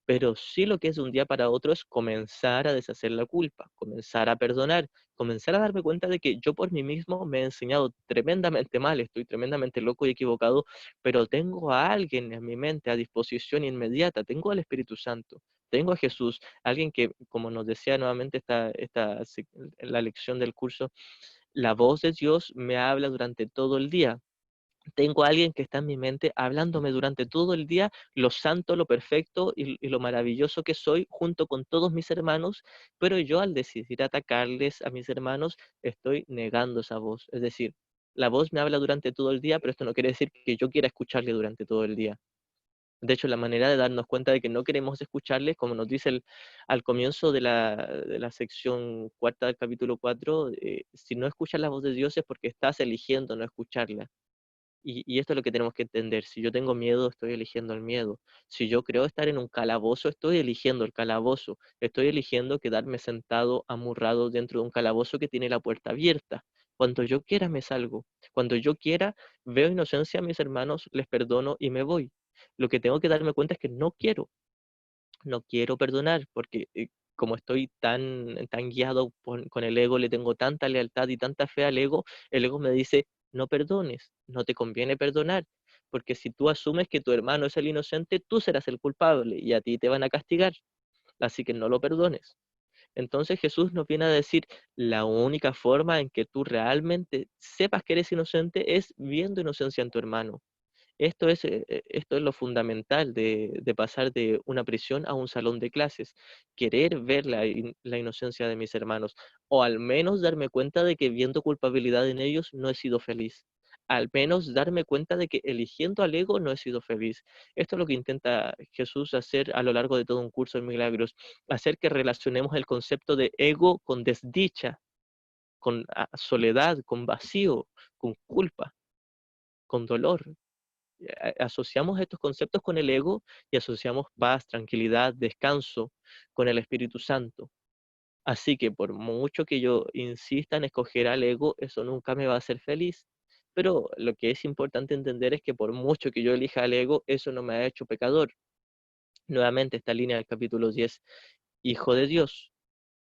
pero sí lo que es de un día para otro es comenzar a deshacer la culpa, comenzar a perdonar, comenzar a darme cuenta de que yo por mí mismo me he enseñado tremendamente mal, estoy tremendamente loco y equivocado, pero tengo a alguien en mi mente a disposición inmediata, tengo al Espíritu Santo, tengo a Jesús, alguien que, como nos decía nuevamente la lección del curso, la voz de Dios me habla durante todo el día. Tengo a alguien que está en mi mente hablándome durante todo el día lo santo, lo perfecto y lo maravilloso que soy junto con todos mis hermanos, pero yo al decidir atacarles a mis hermanos estoy negando esa voz. Es decir, la voz me habla durante todo el día, pero esto no quiere decir que yo quiera escucharle durante todo el día. De hecho, la manera de darnos cuenta de que no queremos escucharles, como nos dice al comienzo de la sección cuarta del capítulo 4, si no escuchas la voz de Dios es porque estás eligiendo no escucharla. Y esto es lo que tenemos que entender. Si yo tengo miedo, estoy eligiendo el miedo. Si yo creo estar en un calabozo, estoy eligiendo el calabozo. Estoy eligiendo quedarme sentado, amurrado dentro de un calabozo que tiene la puerta abierta. Cuando yo quiera me salgo. Cuando yo quiera veo inocencia a mis hermanos, les perdono y me voy. Lo que tengo que darme cuenta es que no quiero perdonar, porque como estoy tan guiado con el ego, le tengo tanta lealtad y tanta fe al ego, el ego me dice, no perdones, no te conviene perdonar, porque si tú asumes que tu hermano es el inocente, tú serás el culpable y a ti te van a castigar, así que no lo perdones. Entonces Jesús nos viene a decir, la única forma en que tú realmente sepas que eres inocente es viendo inocencia en tu hermano. Esto es lo fundamental de pasar de una prisión a un salón de clases, querer ver la inocencia de mis hermanos, o al menos darme cuenta de que viendo culpabilidad en ellos no he sido feliz, al menos darme cuenta de que eligiendo al ego no he sido feliz. Esto es lo que intenta Jesús hacer a lo largo de todo un curso de milagros, hacer que relacionemos el concepto de ego con desdicha, con soledad, con vacío, con culpa, con dolor. Asociamos estos conceptos con el ego y asociamos paz, tranquilidad, descanso con el Espíritu Santo. Así que por mucho que yo insista en escoger al ego, eso nunca me va a hacer feliz. Pero lo que es importante entender es que por mucho que yo elija al ego, eso no me ha hecho pecador. Nuevamente esta línea del capítulo 10, Hijo de Dios,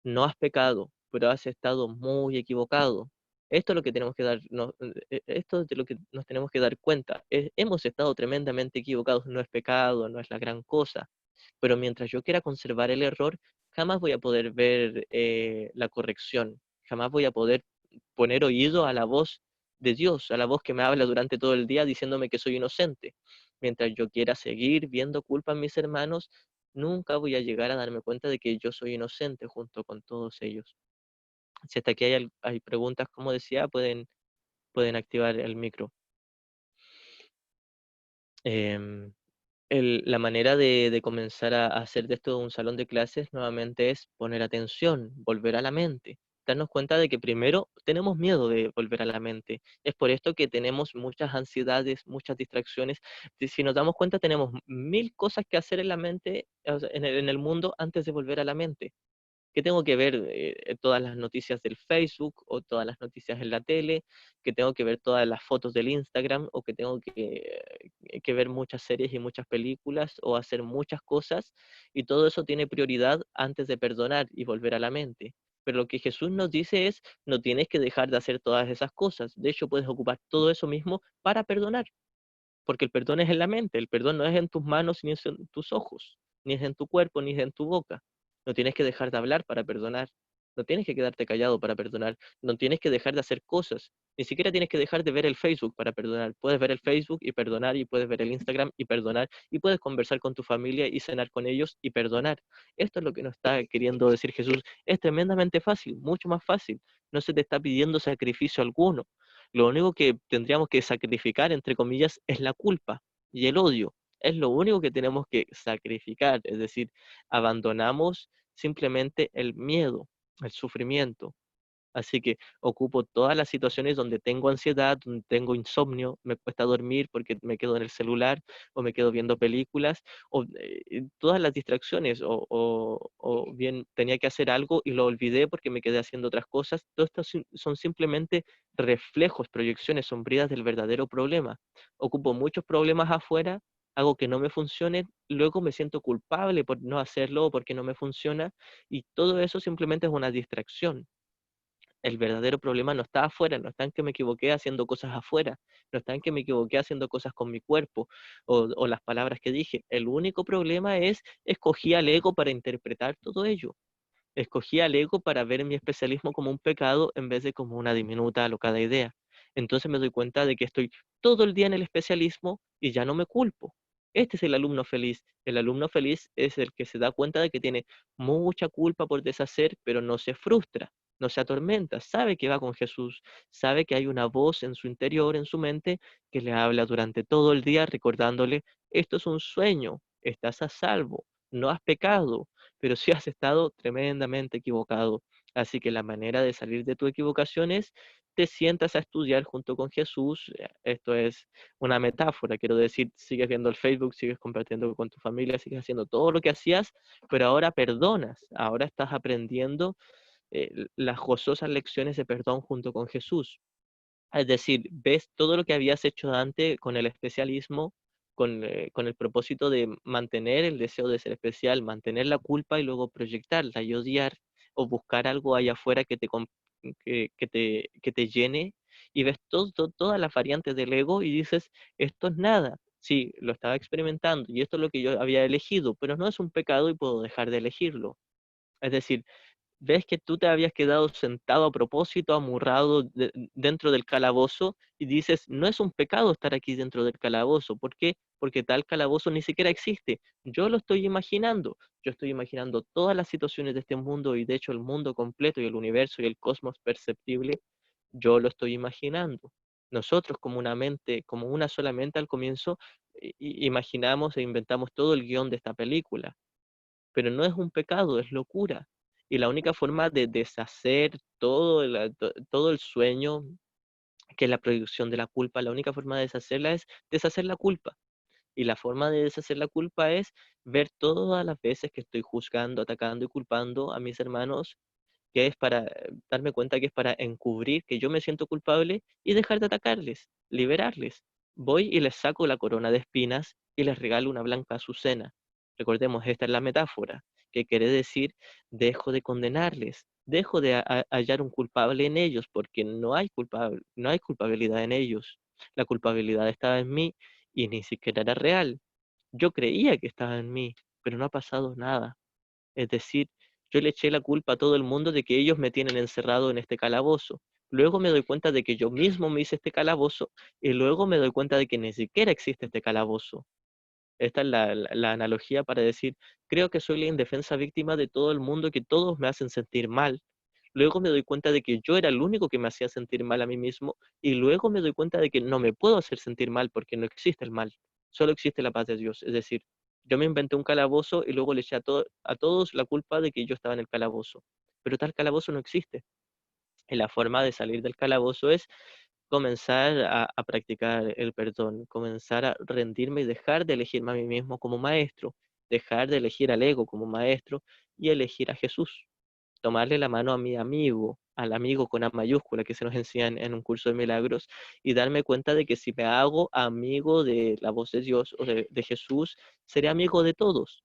no has pecado, pero has estado muy equivocado. Esto es lo que tenemos que esto es de lo que nos tenemos que dar cuenta. Hemos estado tremendamente equivocados, no es pecado, no es la gran cosa, pero mientras yo quiera conservar el error, jamás voy a poder ver la corrección, jamás voy a poder poner oído a la voz de Dios, a la voz que me habla durante todo el día diciéndome que soy inocente. Mientras yo quiera seguir viendo culpa en mis hermanos, nunca voy a llegar a darme cuenta de que yo soy inocente junto con todos ellos. Si hasta aquí hay preguntas, como decía, pueden activar el micro. Em, la manera de comenzar a hacer de esto un salón de clases nuevamente es poner atención, volver a la mente, darnos cuenta de que primero tenemos miedo de volver a la mente. Es por esto que tenemos muchas ansiedades, muchas distracciones. Si nos damos cuenta, tenemos mil cosas que hacer en la mente, o sea, en el mundo antes de volver a la mente. ¿Qué tengo que ver todas las noticias del Facebook o todas las noticias en la tele? ¿Que tengo que ver todas las fotos del Instagram? ¿O que tengo que ver muchas series y muchas películas o hacer muchas cosas? Y todo eso tiene prioridad antes de perdonar y volver a la mente. Pero lo que Jesús nos dice es, no tienes que dejar de hacer todas esas cosas. De hecho, puedes ocupar todo eso mismo para perdonar, porque el perdón es en la mente, el perdón no es en tus manos, ni es en tus ojos, ni es en tu cuerpo, ni es en tu boca. No tienes que dejar de hablar para perdonar, no tienes que quedarte callado para perdonar, no tienes que dejar de hacer cosas, ni siquiera tienes que dejar de ver el Facebook para perdonar. Puedes ver el Facebook y perdonar, y puedes ver el Instagram y perdonar, y puedes conversar con tu familia y cenar con ellos y perdonar. Esto es lo que nos está queriendo decir Jesús. Es tremendamente fácil, mucho más fácil. No se te está pidiendo sacrificio alguno. Lo único que tendríamos que sacrificar, entre comillas, es la culpa y el odio. Es lo único que tenemos que sacrificar, es decir, abandonamos simplemente el miedo, el sufrimiento. Así que ocupo todas las situaciones donde tengo ansiedad, donde tengo insomnio, me cuesta dormir porque me quedo en el celular o me quedo viendo películas, o todas las distracciones, o bien tenía que hacer algo y lo olvidé porque me quedé haciendo otras cosas. Todo esto son simplemente reflejos, proyecciones sombrías del verdadero problema. Ocupo muchos problemas afuera, hago que no me funcione, luego me siento culpable por no hacerlo o porque no me funciona, y todo eso simplemente es una distracción. El verdadero problema no está afuera, no está en que me equivoqué haciendo cosas afuera, no está en que me equivoqué haciendo cosas con mi cuerpo o las palabras que dije. El único problema es, escogí al ego para interpretar todo ello. Escogí al ego para ver mi especialismo como un pecado en vez de como una diminuta, alocada idea. Entonces me doy cuenta de que estoy todo el día en el especialismo y ya no me culpo. Este es el alumno feliz. El alumno feliz es el que se da cuenta de que tiene mucha culpa por deshacer, pero no se frustra, no se atormenta, sabe que va con Jesús, sabe que hay una voz en su interior, en su mente, que le habla durante todo el día recordándole, esto es un sueño, estás a salvo, no has pecado, pero sí has estado tremendamente equivocado. Así que la manera de salir de tu equivocación es te sientas a estudiar junto con Jesús. Esto es una metáfora, quiero decir, sigues viendo el Facebook, sigues compartiendo con tu familia, sigues haciendo todo lo que hacías, pero ahora perdonas, ahora estás aprendiendo las gozosas lecciones de perdón junto con Jesús. Es decir, ves todo lo que habías hecho antes con el especialismo, con el propósito de mantener el deseo de ser especial, mantener la culpa y luego proyectarla y odiar o buscar algo allá afuera que te llene, y ves todas las variantes del ego y dices, esto es nada. Sí, lo estaba experimentando y esto es lo que yo había elegido, pero no es un pecado y puedo dejar de elegirlo. Es decir, ves que tú te habías quedado sentado a propósito, amurrado dentro del calabozo, y dices, no es un pecado estar aquí dentro del calabozo. ¿Por qué? Porque tal calabozo ni siquiera existe. Yo lo estoy imaginando. Yo estoy imaginando todas las situaciones de este mundo, y de hecho el mundo completo y el universo y el cosmos perceptible, yo lo estoy imaginando. Nosotros como una mente, como una sola mente al comienzo, imaginamos e inventamos todo el guión de esta película, pero no es un pecado, es locura. Y la única forma de deshacer todo el sueño, que es la proyección de la culpa, la única forma de deshacerla es deshacer la culpa. Y la forma de deshacer la culpa es ver todas las veces que estoy juzgando, atacando y culpando a mis hermanos, que es para darme cuenta que es para encubrir que yo me siento culpable y dejar de atacarles, liberarles. Voy y les saco la corona de espinas y les regalo una blanca azucena. Recordemos, esta es la metáfora, que quiere decir, dejo de condenarles, dejo de hallar un culpable en ellos, porque no hay culpabilidad en ellos. La culpabilidad estaba en mí y ni siquiera era real. Yo creía que estaba en mí, pero no ha pasado nada. Es decir, Yo le eché la culpa a todo el mundo de que ellos me tienen encerrado en este calabozo. Luego me doy cuenta de que yo mismo me hice este calabozo y luego me doy cuenta de que ni siquiera existe este calabozo. Esta es la analogía para decir, creo que soy la indefensa víctima de todo el mundo, que todos me hacen sentir mal. Luego me doy cuenta de que yo era el único que me hacía sentir mal a mí mismo y luego me doy cuenta de que no me puedo hacer sentir mal porque no existe el mal, solo existe la paz de Dios. Es decir, yo me inventé un calabozo y luego le eché a todos la culpa de que yo estaba en el calabozo, pero tal calabozo no existe. Y la forma de salir del calabozo es comenzar a practicar el perdón, comenzar a rendirme y dejar de elegirme a mí mismo como maestro, dejar de elegir al ego como maestro y elegir a Jesús, tomarle la mano a mi amigo, al amigo con A mayúscula que se nos enseña en un curso de milagros, y darme cuenta de que si me hago amigo de la voz de Dios o de Jesús, seré amigo de todos.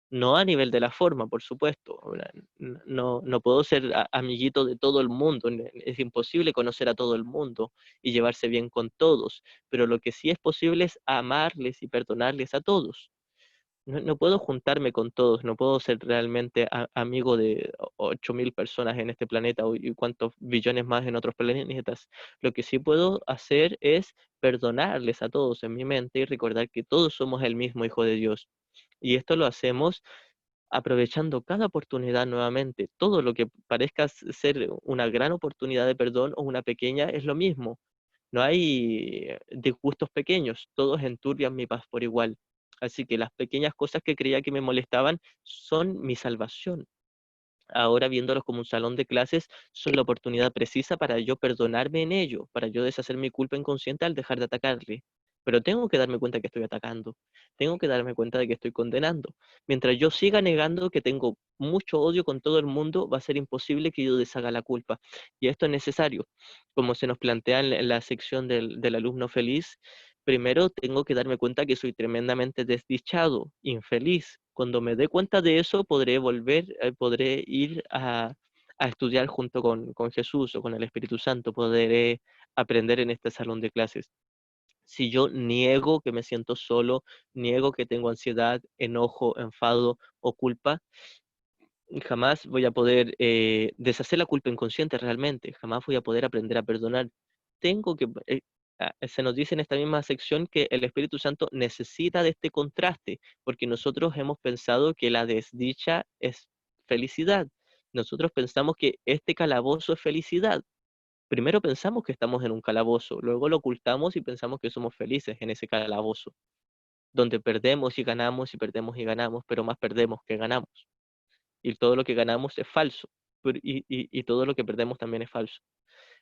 No a nivel de la forma, por supuesto. Ahora, no, no puedo ser amiguito de todo el mundo. Es imposible conocer a todo el mundo y llevarse bien con todos. Pero lo que sí es posible es amarles y perdonarles a todos. No, no puedo juntarme con todos, no puedo ser realmente amigo de 8.000 personas en este planeta y cuántos billones más en otros planetas. Lo que sí puedo hacer es perdonarles a todos en mi mente y recordar que todos somos el mismo Hijo de Dios. Y esto lo hacemos aprovechando cada oportunidad nuevamente. Todo lo que parezca ser una gran oportunidad de perdón o una pequeña es lo mismo. No hay disgustos pequeños, todos enturbian mi paz por igual. Así que las pequeñas cosas que creía que me molestaban son mi salvación. Ahora viéndolos como un salón de clases, son la oportunidad precisa para yo perdonarme en ello, para yo deshacer mi culpa inconsciente al dejar de atacarle. Pero tengo que darme cuenta que estoy atacando, tengo que darme cuenta de que estoy condenando. Mientras yo siga negando que tengo mucho odio con todo el mundo, va a ser imposible que yo deshaga la culpa. Y esto es necesario. Como se nos plantea en la sección del alumno feliz, primero tengo que darme cuenta que soy tremendamente desdichado, infeliz. Cuando me dé cuenta de eso, podré volver, podré ir a estudiar junto con Jesús o con el Espíritu Santo, podré aprender en este salón de clases. Si yo niego que me siento solo, niego que tengo ansiedad, enojo, enfado o culpa, jamás voy a poder deshacer la culpa inconsciente realmente, jamás voy a poder aprender a perdonar. Tengo que, se nos dice en esta misma sección que el Espíritu Santo necesita de este contraste, porque nosotros hemos pensado que la desdicha es felicidad. Nosotros pensamos que este calabozo es felicidad. Primero pensamos que estamos en un calabozo, luego lo ocultamos y pensamos que somos felices en ese calabozo, donde perdemos y ganamos y perdemos y ganamos, pero más perdemos que ganamos y todo lo que ganamos es falso, y todo lo que perdemos también es falso.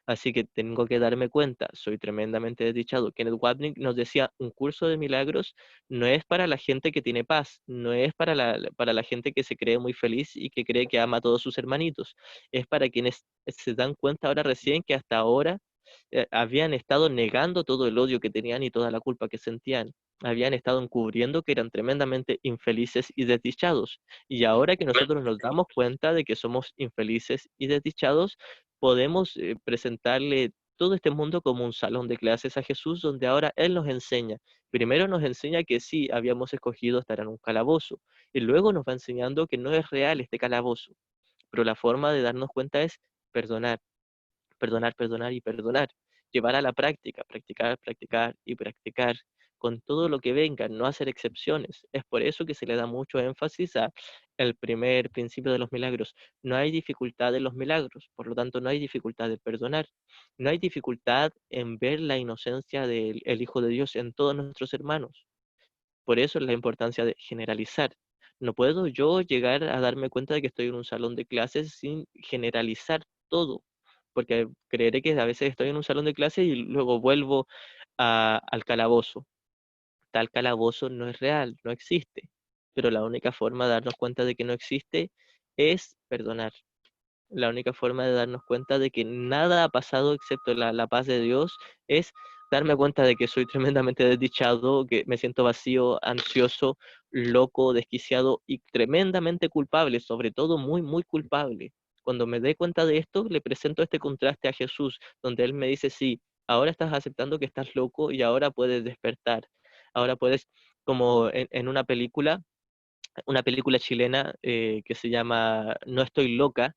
Así que tengo que darme cuenta, soy tremendamente desdichado. Kenneth Wapnick nos decía, un curso de milagros no es para la gente que tiene paz, no es para la gente que se cree muy feliz y que cree que ama a todos sus hermanitos, es para quienes se dan cuenta ahora recién que hasta ahora habían estado negando todo el odio que tenían y toda la culpa que sentían. Habían estado encubriendo que eran tremendamente infelices y desdichados. Y ahora que nosotros nos damos cuenta de que somos infelices y desdichados, podemos presentarle todo este mundo como un salón de clases a Jesús, donde ahora Él nos enseña. Primero nos enseña que sí, habíamos escogido estar en un calabozo, y luego nos va enseñando que no es real este calabozo, pero la forma de darnos cuenta es perdonar, perdonar, perdonar y perdonar. Llevar a la práctica, practicar, practicar y practicar con todo lo que venga, no hacer excepciones. Es por eso que se le da mucho énfasis a el primer principio de los milagros. No hay dificultad en los milagros, por lo tanto no hay dificultad en perdonar. No hay dificultad en ver la inocencia del el Hijo de Dios en todos nuestros hermanos. Por eso es la importancia de generalizar. No puedo yo llegar a darme cuenta de que estoy en un salón de clases sin generalizar todo, porque creeré que a veces estoy en un salón de clases y luego vuelvo al calabozo. Tal calabozo no es real, no existe, pero la única forma de darnos cuenta de que no existe es perdonar. La única forma de darnos cuenta de que nada ha pasado excepto la paz de Dios es darme cuenta de que soy tremendamente desdichado, que me siento vacío, ansioso, loco, desquiciado y tremendamente culpable, sobre todo muy, muy culpable. Cuando me dé cuenta de esto, le presento este contraste a Jesús, donde Él me dice, sí, ahora estás aceptando que estás loco y ahora puedes despertar. Ahora puedes, como en una película, una película chilena que se llama No estoy loca.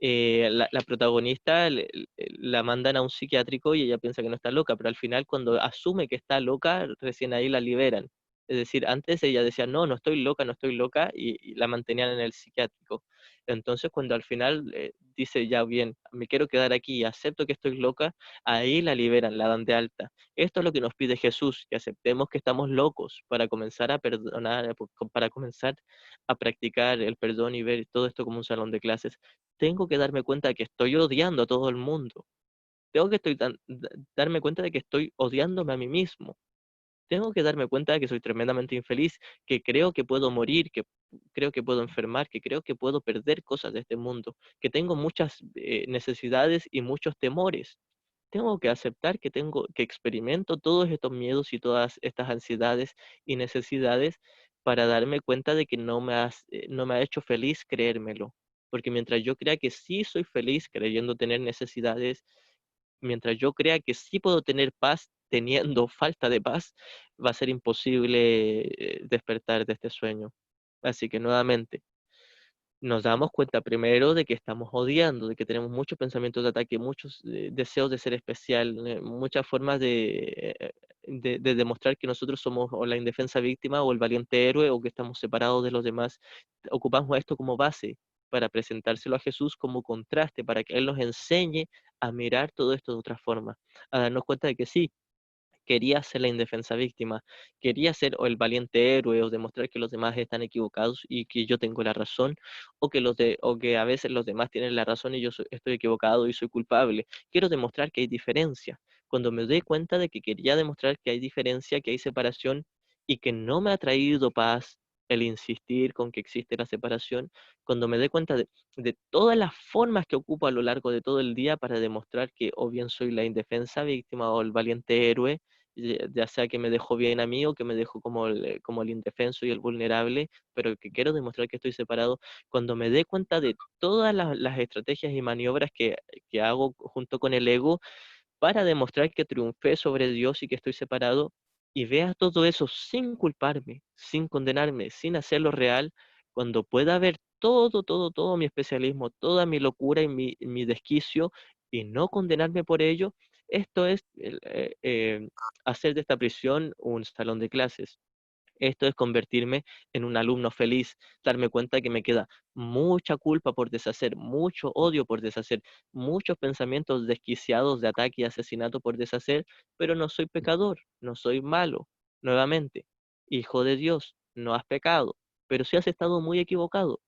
La protagonista la mandan a un psiquiátrico y ella piensa que no está loca, pero al final cuando asume que está loca, recién ahí la liberan. Es decir, antes ella decía, no, no estoy loca, y la mantenían en el psiquiátrico. Entonces, cuando al final dice, ya bien, me quiero quedar aquí, acepto que estoy loca, ahí la liberan, la dan de alta. Esto es lo que nos pide Jesús, que aceptemos que estamos locos para comenzar a perdonar, para comenzar a practicar el perdón y ver todo esto como un salón de clases. Tengo que darme cuenta de que estoy odiando a todo el mundo. Tengo que darme cuenta de que estoy odiándome a mí mismo. Tengo que darme cuenta de que soy tremendamente infeliz, que creo que puedo morir, que creo que puedo enfermar, que creo que puedo perder cosas de este mundo, que tengo muchas necesidades y muchos temores. Tengo que aceptar que experimento todos estos miedos y todas estas ansiedades y necesidades para darme cuenta de que no me ha hecho feliz creérmelo. Porque mientras yo crea que sí soy feliz creyendo tener necesidades, mientras yo crea que sí puedo tener paz teniendo falta de paz, va a ser imposible despertar de este sueño. Así que nuevamente, nos damos cuenta primero de que estamos odiando, de que tenemos muchos pensamientos de ataque, muchos deseos de ser especial, muchas formas de demostrar que nosotros somos o la indefensa víctima o el valiente héroe o que estamos separados de los demás. Ocupamos esto como base para presentárselo a Jesús como contraste, para que Él nos enseñe a mirar todo esto de otra forma, a darnos cuenta de que sí, quería ser la indefensa víctima, quería ser o el valiente héroe o demostrar que los demás están equivocados y que yo tengo la razón, o que a veces los demás tienen la razón y estoy equivocado y soy culpable. Quiero demostrar que hay diferencia. Cuando me doy cuenta de que quería demostrar que hay diferencia, que hay separación y que no me ha traído paz el insistir con que existe la separación, cuando me doy cuenta de todas las formas que ocupo a lo largo de todo el día para demostrar que o bien soy la indefensa víctima o el valiente héroe, ya sea que me dejó bien a mí o que me dejó como el indefenso y el vulnerable, pero que quiero demostrar que estoy separado, cuando me dé cuenta de todas las estrategias y maniobras que hago junto con el ego para demostrar que triunfé sobre Dios y que estoy separado, y vea todo eso sin culparme, sin condenarme, sin hacerlo real, cuando pueda ver todo mi especialismo, toda mi locura y mi desquicio, y no condenarme por ello, esto es hacer de esta prisión un salón de clases. Esto es convertirme en un alumno feliz, darme cuenta que me queda mucha culpa por deshacer, mucho odio por deshacer, muchos pensamientos desquiciados de ataque y asesinato por deshacer, pero no soy pecador, no soy malo. Nuevamente, hijo de Dios, no has pecado, pero sí has estado muy equivocado.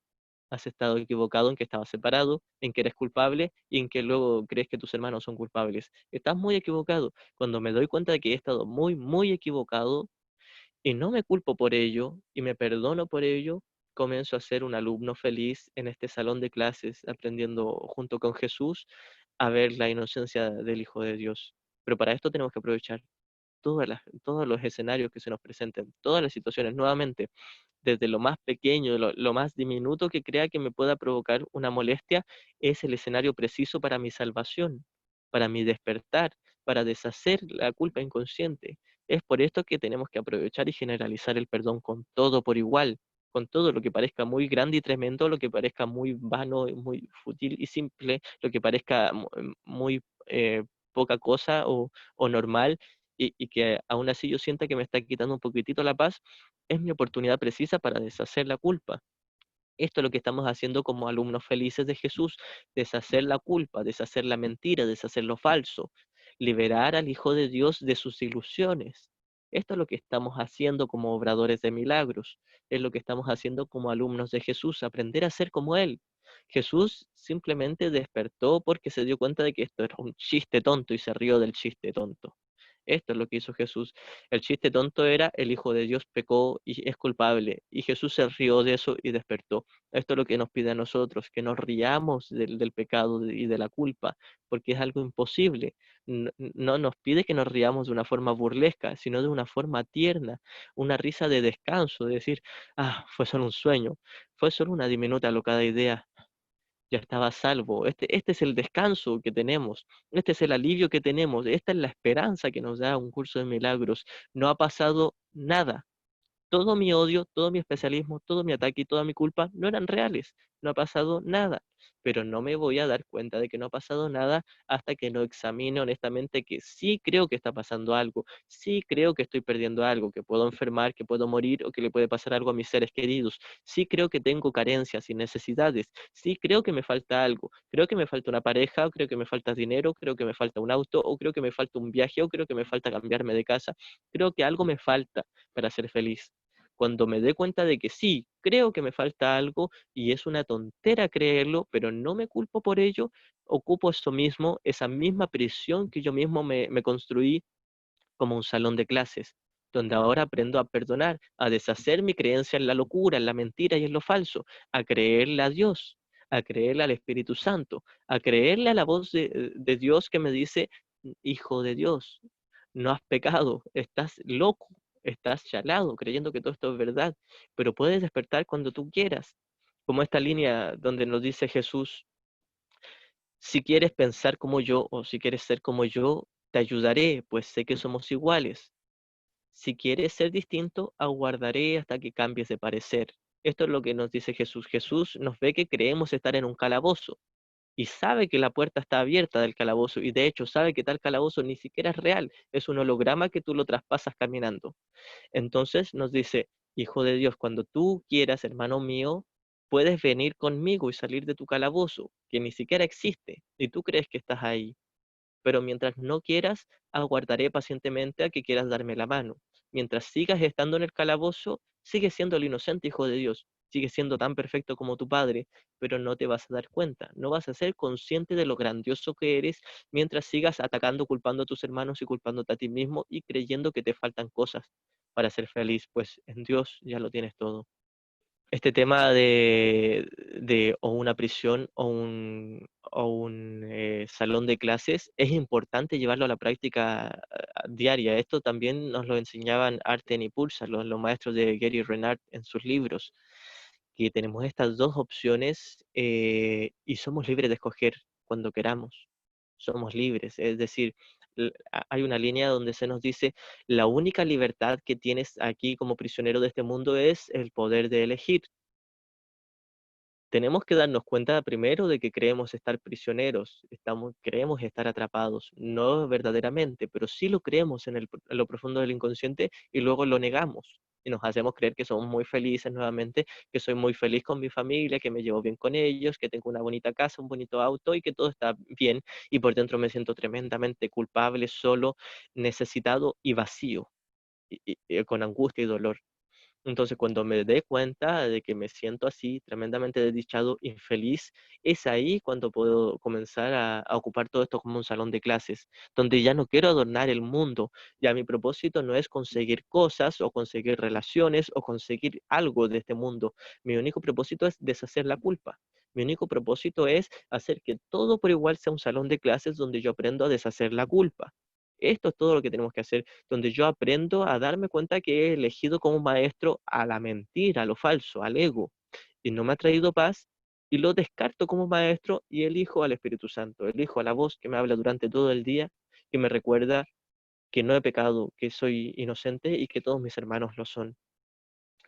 Has estado equivocado en que estabas separado, en que eres culpable y en que luego crees que tus hermanos son culpables. Estás muy equivocado. Cuando me doy cuenta de que he estado muy equivocado, y no me culpo por ello y me perdono por ello, comienzo a ser un alumno feliz en este salón de clases, aprendiendo junto con Jesús a ver la inocencia del Hijo de Dios. Pero para esto tenemos que aprovechar todos los escenarios que se nos presenten, todas las situaciones, nuevamente, desde lo más pequeño, lo más diminuto que crea que me pueda provocar una molestia, es el escenario preciso para mi salvación, para mi despertar, para deshacer la culpa inconsciente. Es por esto que tenemos que aprovechar y generalizar el perdón con todo por igual, con todo lo que parezca muy grande y tremendo, lo que parezca muy vano, muy fútil y simple, lo que parezca muy poca cosa o normal, y que aún así yo sienta que me está quitando un poquitito la paz, es mi oportunidad precisa para deshacer la culpa. Esto es lo que estamos haciendo como alumnos felices de Jesús, deshacer la culpa, deshacer la mentira, deshacer lo falso, liberar al Hijo de Dios de sus ilusiones. Esto es lo que estamos haciendo como obradores de milagros, es lo que estamos haciendo como alumnos de Jesús, aprender a ser como Él. Jesús simplemente despertó porque se dio cuenta de que esto era un chiste tonto y se rió del chiste tonto. Esto es lo que hizo Jesús. El chiste tonto era el Hijo de Dios pecó y es culpable. Y Jesús se rió de eso y despertó. Esto es lo que nos pide a nosotros, que nos riamos del pecado y de la culpa, porque es algo imposible. No nos pide que nos riamos de una forma burlesca, sino de una forma tierna, una risa de descanso, de decir, ah, fue solo un sueño, fue solo una diminuta locada idea, ya estaba a salvo. Este es el descanso que tenemos, este es el alivio que tenemos, esta es la esperanza que nos da un curso de milagros. No ha pasado nada, todo mi odio, todo mi especialismo, todo mi ataque y toda mi culpa no eran reales, no ha pasado nada, pero no me voy a dar cuenta de que no ha pasado nada hasta que no examine honestamente que sí creo que está pasando algo, sí creo que estoy perdiendo algo, que puedo enfermar, que puedo morir o que le puede pasar algo a mis seres queridos, sí creo que tengo carencias y necesidades, sí creo que me falta algo, creo que me falta una pareja, creo que me falta dinero, creo que me falta un auto, o creo que me falta un viaje, o creo que me falta cambiarme de casa, creo que algo me falta para ser feliz. Cuando me dé cuenta de que sí, creo que me falta algo y es una tontera creerlo, pero no me culpo por ello, ocupo eso mismo, esa misma prisión que yo mismo me construí como un salón de clases, donde ahora aprendo a perdonar, a deshacer mi creencia en la locura, en la mentira y en lo falso, a creerle a Dios, a creerle al Espíritu Santo, a creerle a la voz de Dios que me dice, hijo de Dios, no has pecado, estás loco, estás chalado, creyendo que todo esto es verdad, pero puedes despertar cuando tú quieras, como esta línea donde nos dice Jesús, si quieres pensar como yo o si quieres ser como yo, te ayudaré, pues sé que somos iguales. Si quieres ser distinto, aguardaré hasta que cambies de parecer. Esto es lo que nos dice Jesús. Jesús nos ve que creemos estar en un calabozo y sabe que la puerta está abierta del calabozo y de hecho sabe que tal calabozo ni siquiera es real, es un holograma que tú lo traspasas caminando. Entonces nos dice, Hijo de Dios, cuando tú quieras, hermano mío, puedes venir conmigo y salir de tu calabozo, que ni siquiera existe, y tú crees que estás ahí, pero mientras no quieras, aguardaré pacientemente a que quieras darme la mano. Mientras sigas estando en el calabozo, sigues siendo el inocente hijo de Dios, sigues siendo tan perfecto como tu Padre, pero no te vas a dar cuenta, no vas a ser consciente de lo grandioso que eres mientras sigas atacando, culpando a tus hermanos y culpándote a ti mismo y creyendo que te faltan cosas para ser feliz, pues en Dios ya lo tienes todo. Este tema de o una prisión o un salón de clases es importante llevarlo a la práctica diaria. Esto también nos lo enseñaban Arten y Pulsar, los maestros de Gary Renard en sus libros, que tenemos estas dos opciones y somos libres de escoger cuando queramos. Somos libres, es decir, hay una línea donde se nos dice, la única libertad que tienes aquí como prisionero de este mundo es el poder de elegir. Tenemos que darnos cuenta primero de que creemos estar prisioneros, creemos estar atrapados, no verdaderamente, pero sí lo creemos en lo profundo del inconsciente y luego lo negamos. Y nos hacemos creer que somos muy felices nuevamente, que soy muy feliz con mi familia, que me llevo bien con ellos, que tengo una bonita casa, un bonito auto y que todo está bien. Y por dentro me siento tremendamente culpable, solo, necesitado y vacío, y con angustia y dolor. Entonces, cuando me dé cuenta de que me siento así, tremendamente desdichado, infeliz, es ahí cuando puedo comenzar a ocupar todo esto como un salón de clases, donde ya no quiero adornar el mundo. Ya mi propósito no es conseguir cosas o conseguir relaciones o conseguir algo de este mundo. Mi único propósito es deshacer la culpa. Mi único propósito es hacer que todo por igual sea un salón de clases donde yo aprendo a deshacer la culpa. Esto es todo lo que tenemos que hacer donde yo aprendo a darme cuenta que he elegido como maestro a la mentira, a lo falso, al ego, y no me ha traído paz, y lo descarto como maestro y elijo al Espíritu Santo, elijo a la voz que me habla durante todo el día, que me recuerda que no he pecado, que soy inocente y que todos mis hermanos lo son.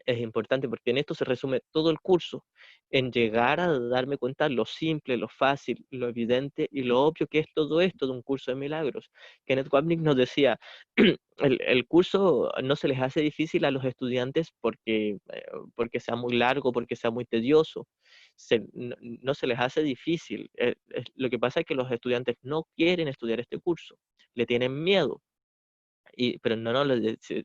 Es importante porque en esto se resume todo el curso, en llegar a darme cuenta lo simple, lo fácil, lo evidente y lo obvio que es todo esto de un curso de milagros. Kenneth Wapnick nos decía, el curso no se les hace difícil a los estudiantes porque sea muy largo, porque sea muy tedioso. No se les hace difícil. Lo que pasa es que los estudiantes no quieren estudiar este curso, le tienen miedo pero no nos lo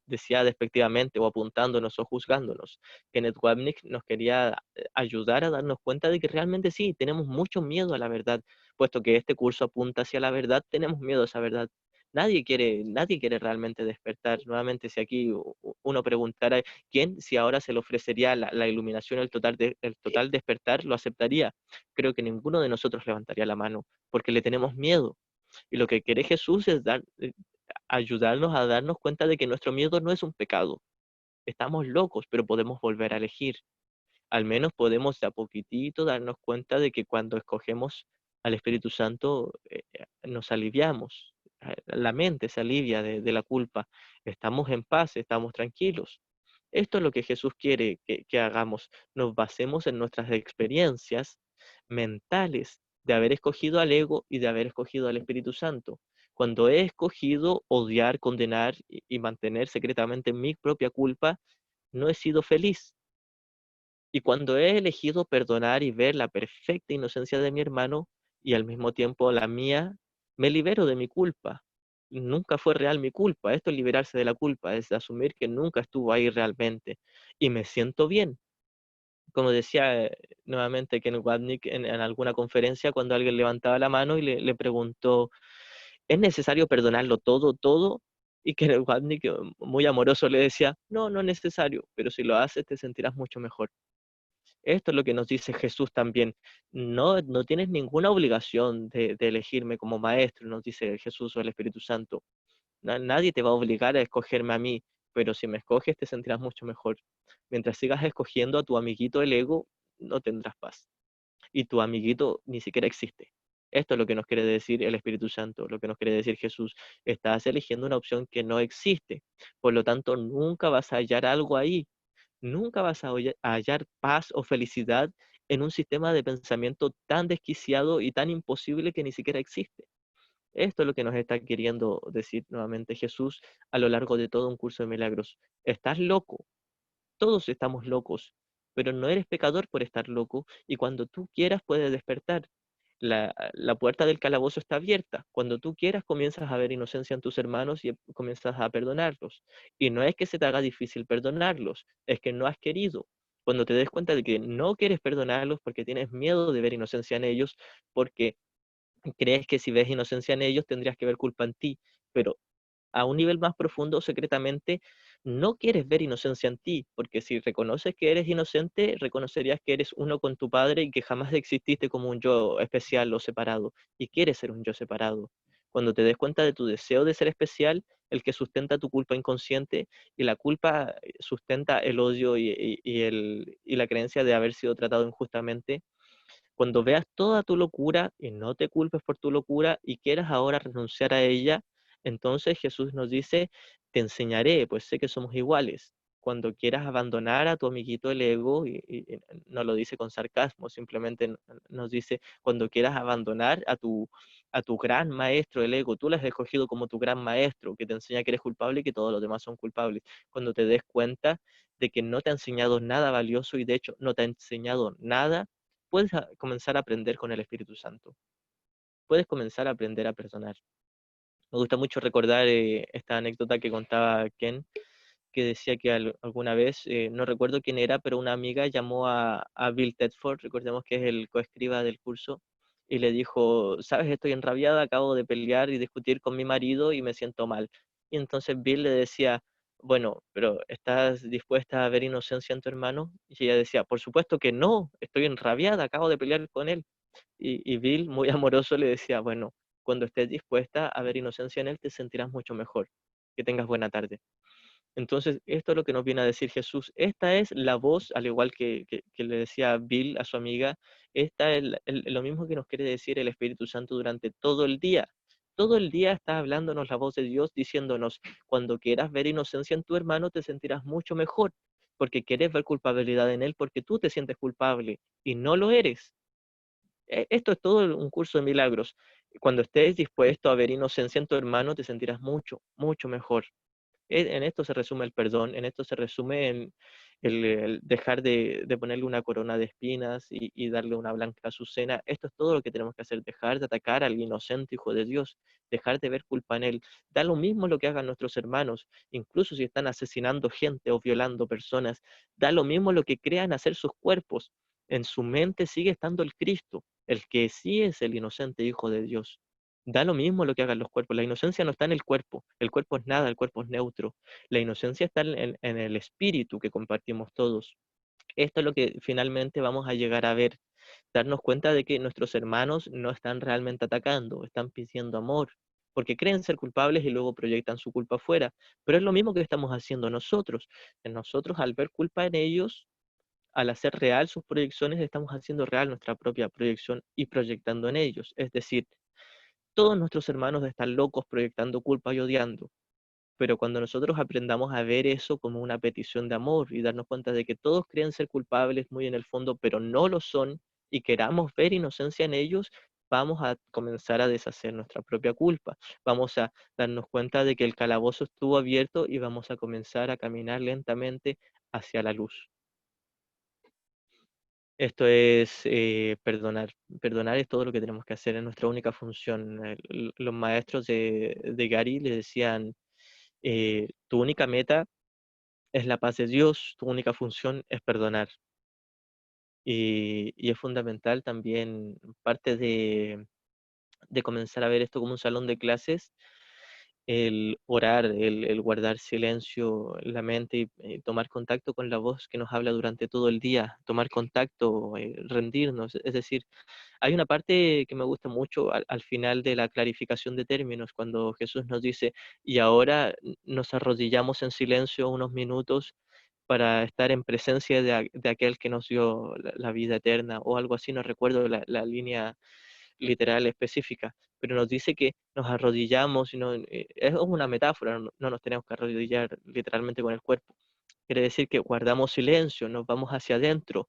decía despectivamente o apuntándonos o juzgándonos. Kenneth Wapnick nos quería ayudar a darnos cuenta de que realmente sí, tenemos mucho miedo a la verdad, puesto que este curso apunta hacia la verdad, tenemos miedo a esa verdad. Nadie quiere realmente despertar. Nuevamente, si aquí uno preguntara quién, si ahora se le ofrecería la iluminación, el total despertar, lo aceptaría. Creo que ninguno de nosotros levantaría la mano, porque le tenemos miedo. Y lo que quiere Jesús es ayudarnos a darnos cuenta de que nuestro miedo no es un pecado. Estamos locos, pero podemos volver a elegir. Al menos podemos de a poquitito darnos cuenta de que cuando escogemos al Espíritu Santo nos aliviamos. La mente se alivia de la culpa. Estamos en paz, estamos tranquilos. Esto es lo que Jesús quiere que hagamos. Nos basemos en nuestras experiencias mentales de haber escogido al ego y de haber escogido al Espíritu Santo. Cuando he escogido odiar, condenar y mantener secretamente mi propia culpa, no he sido feliz. Y cuando he elegido perdonar y ver la perfecta inocencia de mi hermano y al mismo tiempo la mía, me libero de mi culpa. Nunca fue real mi culpa. Esto es liberarse de la culpa, es asumir que nunca estuvo ahí realmente. Y me siento bien. Como decía nuevamente Ken Wapnick en alguna conferencia, cuando alguien levantaba la mano y le preguntó, ¿es necesario perdonarlo todo, todo? Y Ken Wapnick, muy amoroso, le decía, no, no es necesario, pero si lo haces te sentirás mucho mejor. Esto es lo que nos dice Jesús también. No, no tienes ninguna obligación de elegirme como maestro, nos dice Jesús o el Espíritu Santo. Nadie te va a obligar a escogerme a mí, pero si me escoges te sentirás mucho mejor. Mientras sigas escogiendo a tu amiguito el ego, no tendrás paz. Y tu amiguito ni siquiera existe. Esto es lo que nos quiere decir el Espíritu Santo, lo que nos quiere decir Jesús. Estás eligiendo una opción que no existe. Por lo tanto, nunca vas a hallar algo ahí. Nunca vas a hallar paz o felicidad en un sistema de pensamiento tan desquiciado y tan imposible que ni siquiera existe. Esto es lo que nos está queriendo decir nuevamente Jesús a lo largo de todo un curso de milagros. Estás loco, todos estamos locos, pero no eres pecador por estar loco y cuando tú quieras puedes despertar. La puerta del calabozo está abierta. Cuando tú quieras comienzas a ver inocencia en tus hermanos y comienzas a perdonarlos. Y no es que se te haga difícil perdonarlos, es que no has querido. Cuando te des cuenta de que no quieres perdonarlos porque tienes miedo de ver inocencia en ellos, porque crees que si ves inocencia en ellos tendrías que ver culpa en ti, pero a un nivel más profundo, secretamente, no quieres ver inocencia en ti, porque si reconoces que eres inocente, reconocerías que eres uno con tu padre y que jamás exististe como un yo especial o separado, y quieres ser un yo separado. Cuando te des cuenta de tu deseo de ser especial, el que sustenta tu culpa inconsciente, y la culpa sustenta el odio y la creencia de haber sido tratado injustamente, cuando veas toda tu locura y no te culpes por tu locura y quieras ahora renunciar a ella, entonces Jesús nos dice, te enseñaré, pues sé que somos iguales. Cuando quieras abandonar a tu amiguito el ego, y no lo dice con sarcasmo, simplemente nos dice, cuando quieras abandonar a tu gran maestro el ego, tú lo has escogido como tu gran maestro, que te enseña que eres culpable y que todos los demás son culpables. Cuando te des cuenta de que no te ha enseñado nada valioso y de hecho no te ha enseñado nada, puedes comenzar a aprender con el Espíritu Santo. Puedes comenzar a aprender a perdonar. Me gusta mucho recordar esta anécdota que contaba Ken, que decía que alguna vez, no recuerdo quién era, pero una amiga llamó a Bill Tedford, recordemos que es el coescriba del curso, y le dijo, sabes, estoy enrabiada, acabo de pelear y discutir con mi marido y me siento mal. Y entonces Bill le decía, bueno, pero ¿estás dispuesta a ver inocencia en tu hermano? Y ella decía, por supuesto que no, estoy enrabiada, acabo de pelear con él. Y Bill, muy amoroso, le decía, bueno, cuando estés dispuesta a ver inocencia en él, te sentirás mucho mejor. Que tengas buena tarde. Entonces, esto es lo que nos viene a decir Jesús. Esta es la voz, al igual que le decía Bill a su amiga, esta es lo mismo que nos quiere decir el Espíritu Santo durante todo el día. Todo el día está hablándonos la voz de Dios, diciéndonos, cuando quieras ver inocencia en tu hermano, te sentirás mucho mejor, porque quieres ver culpabilidad en él, porque tú te sientes culpable y no lo eres. Esto es todo un curso de milagros. Cuando estés dispuesto a ver inocencia en tu hermano, te sentirás mucho, mucho mejor. En esto se resume el perdón, en esto se resume el dejar de ponerle una corona de espinas y darle una blanca azucena. Esto es todo lo que tenemos que hacer, dejar de atacar al inocente Hijo de Dios, dejar de ver culpa en él. Da lo mismo lo que hagan nuestros hermanos, incluso si están asesinando gente o violando personas, da lo mismo lo que crean hacer sus cuerpos. En su mente sigue estando el Cristo, el que sí es el inocente Hijo de Dios. Da lo mismo lo que hagan los cuerpos. La inocencia no está en el cuerpo es nada, el cuerpo es neutro. La inocencia está en el espíritu que compartimos todos. Esto es lo que finalmente vamos a llegar a ver, darnos cuenta de que nuestros hermanos no están realmente atacando, están pidiendo amor, porque creen ser culpables y luego proyectan su culpa afuera. Pero es lo mismo que estamos haciendo nosotros. En nosotros, al ver culpa en ellos, al hacer real sus proyecciones, estamos haciendo real nuestra propia proyección y proyectando en ellos. Es decir, todos nuestros hermanos están locos proyectando culpa y odiando. Pero cuando nosotros aprendamos a ver eso como una petición de amor y darnos cuenta de que todos creen ser culpables muy en el fondo, pero no lo son, y queramos ver inocencia en ellos, vamos a comenzar a deshacer nuestra propia culpa. Vamos a darnos cuenta de que el calabozo estuvo abierto y vamos a comenzar a caminar lentamente hacia la luz. Esto es perdonar. Perdonar es todo lo que tenemos que hacer, es nuestra única función. Los maestros de Gary le decían, tu única meta es la paz de Dios, tu única función es perdonar. Y es fundamental también, parte de comenzar a ver esto como un salón de clases, el orar, el guardar silencio en la mente y tomar contacto con la voz que nos habla durante todo el día, tomar contacto, rendirnos. Es decir, hay una parte que me gusta mucho al final de la clarificación de términos, cuando Jesús nos dice, y ahora nos arrodillamos en silencio unos minutos para estar en presencia de aquel que nos dio la vida eterna, o algo así, no recuerdo la línea literal específica, pero nos dice que nos arrodillamos, y no, es una metáfora, no nos tenemos que arrodillar literalmente con el cuerpo. Quiere decir que guardamos silencio, nos vamos hacia adentro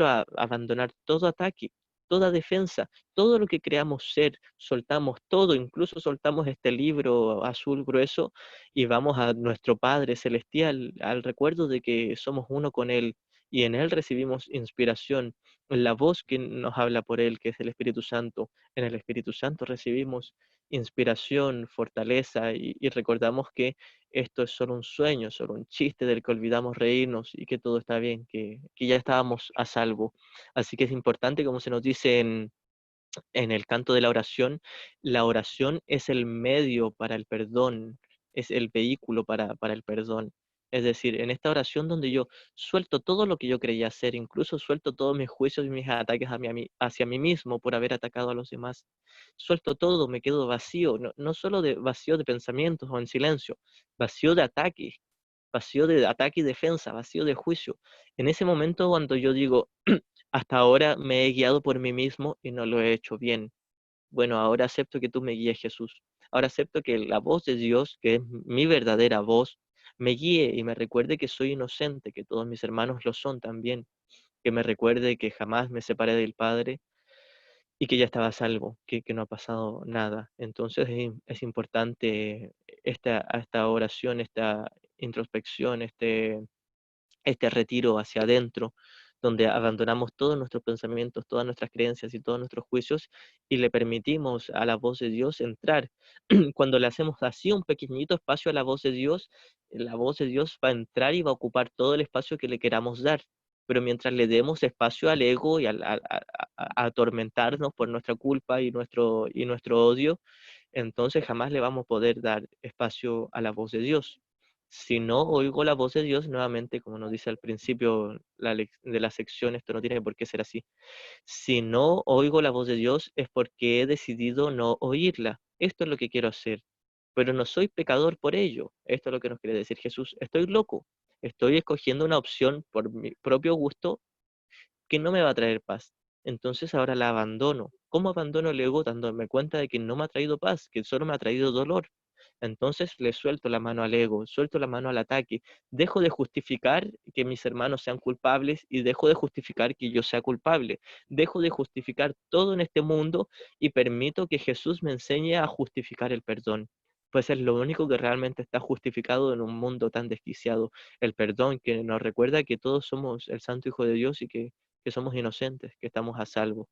a abandonar todo ataque, toda defensa, todo lo que creamos ser, soltamos todo, incluso soltamos este libro azul grueso y vamos a nuestro Padre Celestial, al recuerdo de que somos uno con Él y en Él recibimos inspiración, en la voz que nos habla por Él, que es el Espíritu Santo. En el Espíritu Santo recibimos inspiración, fortaleza y recordamos que esto es solo un sueño, solo un chiste del que olvidamos reírnos y que todo está bien, que ya estábamos a salvo. Así que es importante, como se nos dice en el canto de la oración es el medio para el perdón, es el vehículo para el perdón. Es decir, en esta oración donde yo suelto todo lo que yo creía hacer, incluso suelto todos mis juicios y mis ataques hacia mí mismo por haber atacado a los demás. Suelto todo, me quedo vacío, no solo de vacío de pensamientos o en silencio, vacío de ataque y defensa, vacío de juicio. En ese momento cuando yo digo, hasta ahora me he guiado por mí mismo y no lo he hecho bien. Bueno, ahora acepto que tú me guíes, Jesús. Ahora acepto que la voz de Dios, que es mi verdadera voz, me guíe y me recuerde que soy inocente, que todos mis hermanos lo son también, que me recuerde que jamás me separé del Padre y que ya estaba a salvo, que no ha pasado nada. Entonces es importante esta oración, esta introspección, este retiro hacia adentro, donde abandonamos todos nuestros pensamientos, todas nuestras creencias y todos nuestros juicios y le permitimos a la voz de Dios entrar. Cuando le hacemos así un pequeñito espacio a la voz de Dios va a entrar y va a ocupar todo el espacio que le queramos dar. Pero mientras le demos espacio al ego y a atormentarnos por nuestra culpa y nuestro odio, entonces jamás le vamos a poder dar espacio a la voz de Dios. Si no oigo la voz de Dios, nuevamente, como nos dice al principio de la sección, esto no tiene por qué ser así. Si no oigo la voz de Dios es porque he decidido no oírla. Esto es lo que quiero hacer. Pero no soy pecador por ello. Esto es lo que nos quiere decir Jesús. Estoy loco. Estoy escogiendo una opción por mi propio gusto que no me va a traer paz. Entonces ahora la abandono. ¿Cómo abandono el ego dándome cuenta de que no me ha traído paz, que solo me ha traído dolor? Entonces le suelto la mano al ego, suelto la mano al ataque, dejo de justificar que mis hermanos sean culpables y dejo de justificar que yo sea culpable. Dejo de justificar todo en este mundo y permito que Jesús me enseñe a justificar el perdón. Pues es lo único que realmente está justificado en un mundo tan desquiciado. El perdón que nos recuerda que todos somos el Santo Hijo de Dios y que somos inocentes, que estamos a salvo.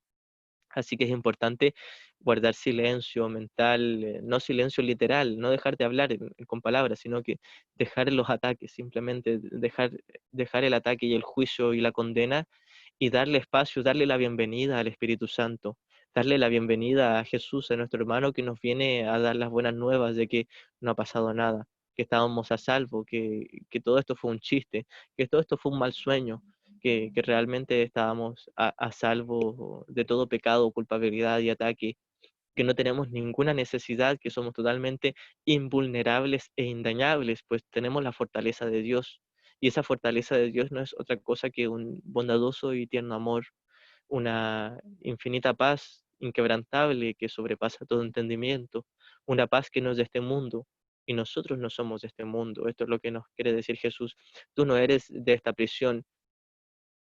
Así que es importante guardar silencio mental, no silencio literal, no dejar de hablar con palabras, sino que dejar los ataques, simplemente dejar el ataque y el juicio y la condena y darle espacio, darle la bienvenida al Espíritu Santo, darle la bienvenida a Jesús, a nuestro hermano que nos viene a dar las buenas nuevas de que no ha pasado nada, que estábamos a salvo, que todo esto fue un chiste, que todo esto fue un mal sueño, que realmente estábamos a salvo de todo pecado, culpabilidad y ataque, que no tenemos ninguna necesidad, que somos totalmente invulnerables e indañables, pues tenemos la fortaleza de Dios. Y esa fortaleza de Dios no es otra cosa que un bondadoso y tierno amor, una infinita paz inquebrantable que sobrepasa todo entendimiento, una paz que no es de este mundo, y nosotros no somos de este mundo. Esto es lo que nos quiere decir Jesús. Tú no eres de esta prisión,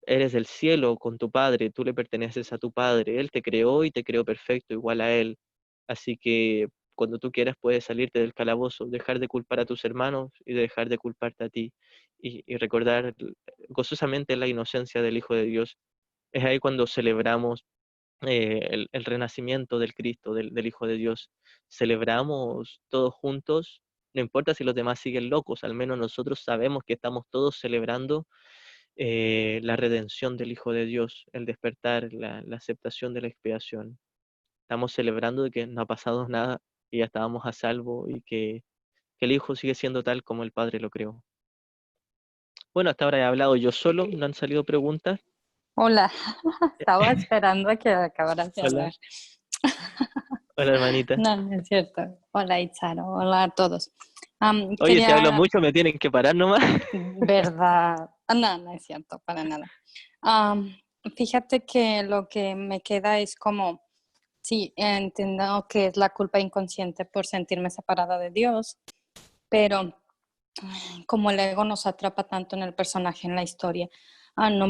eres del cielo con tu Padre, tú le perteneces a tu Padre, Él te creó y te creó perfecto, igual a Él. Así que cuando tú quieras puedes salirte del calabozo, dejar de culpar a tus hermanos y dejar de culparte a ti y recordar gozosamente la inocencia del Hijo de Dios. Es ahí cuando celebramos el renacimiento del Cristo, del Hijo de Dios. Celebramos todos juntos, no importa si los demás siguen locos, al menos nosotros sabemos que estamos todos celebrando la redención del Hijo de Dios, el despertar, la aceptación de la expiación. Estamos celebrando de que no ha pasado nada y ya estábamos a salvo y que el Hijo sigue siendo tal como el Padre lo creó. Bueno, hasta ahora he hablado yo solo, no han salido preguntas. Hola, estaba esperando a que acabaras de Hola, hablar. hola hermanita. No, no es cierto. Hola, Itzaro. Hola a todos. Oye, si hablo Quería, mucho me tienen que parar nomás. verdad, no, no es cierto, para nada. Am, Fíjate que lo que me queda es como, sí, entiendo que es la culpa inconsciente por sentirme separada de Dios, pero como el ego nos atrapa tanto en el personaje, en la historia, no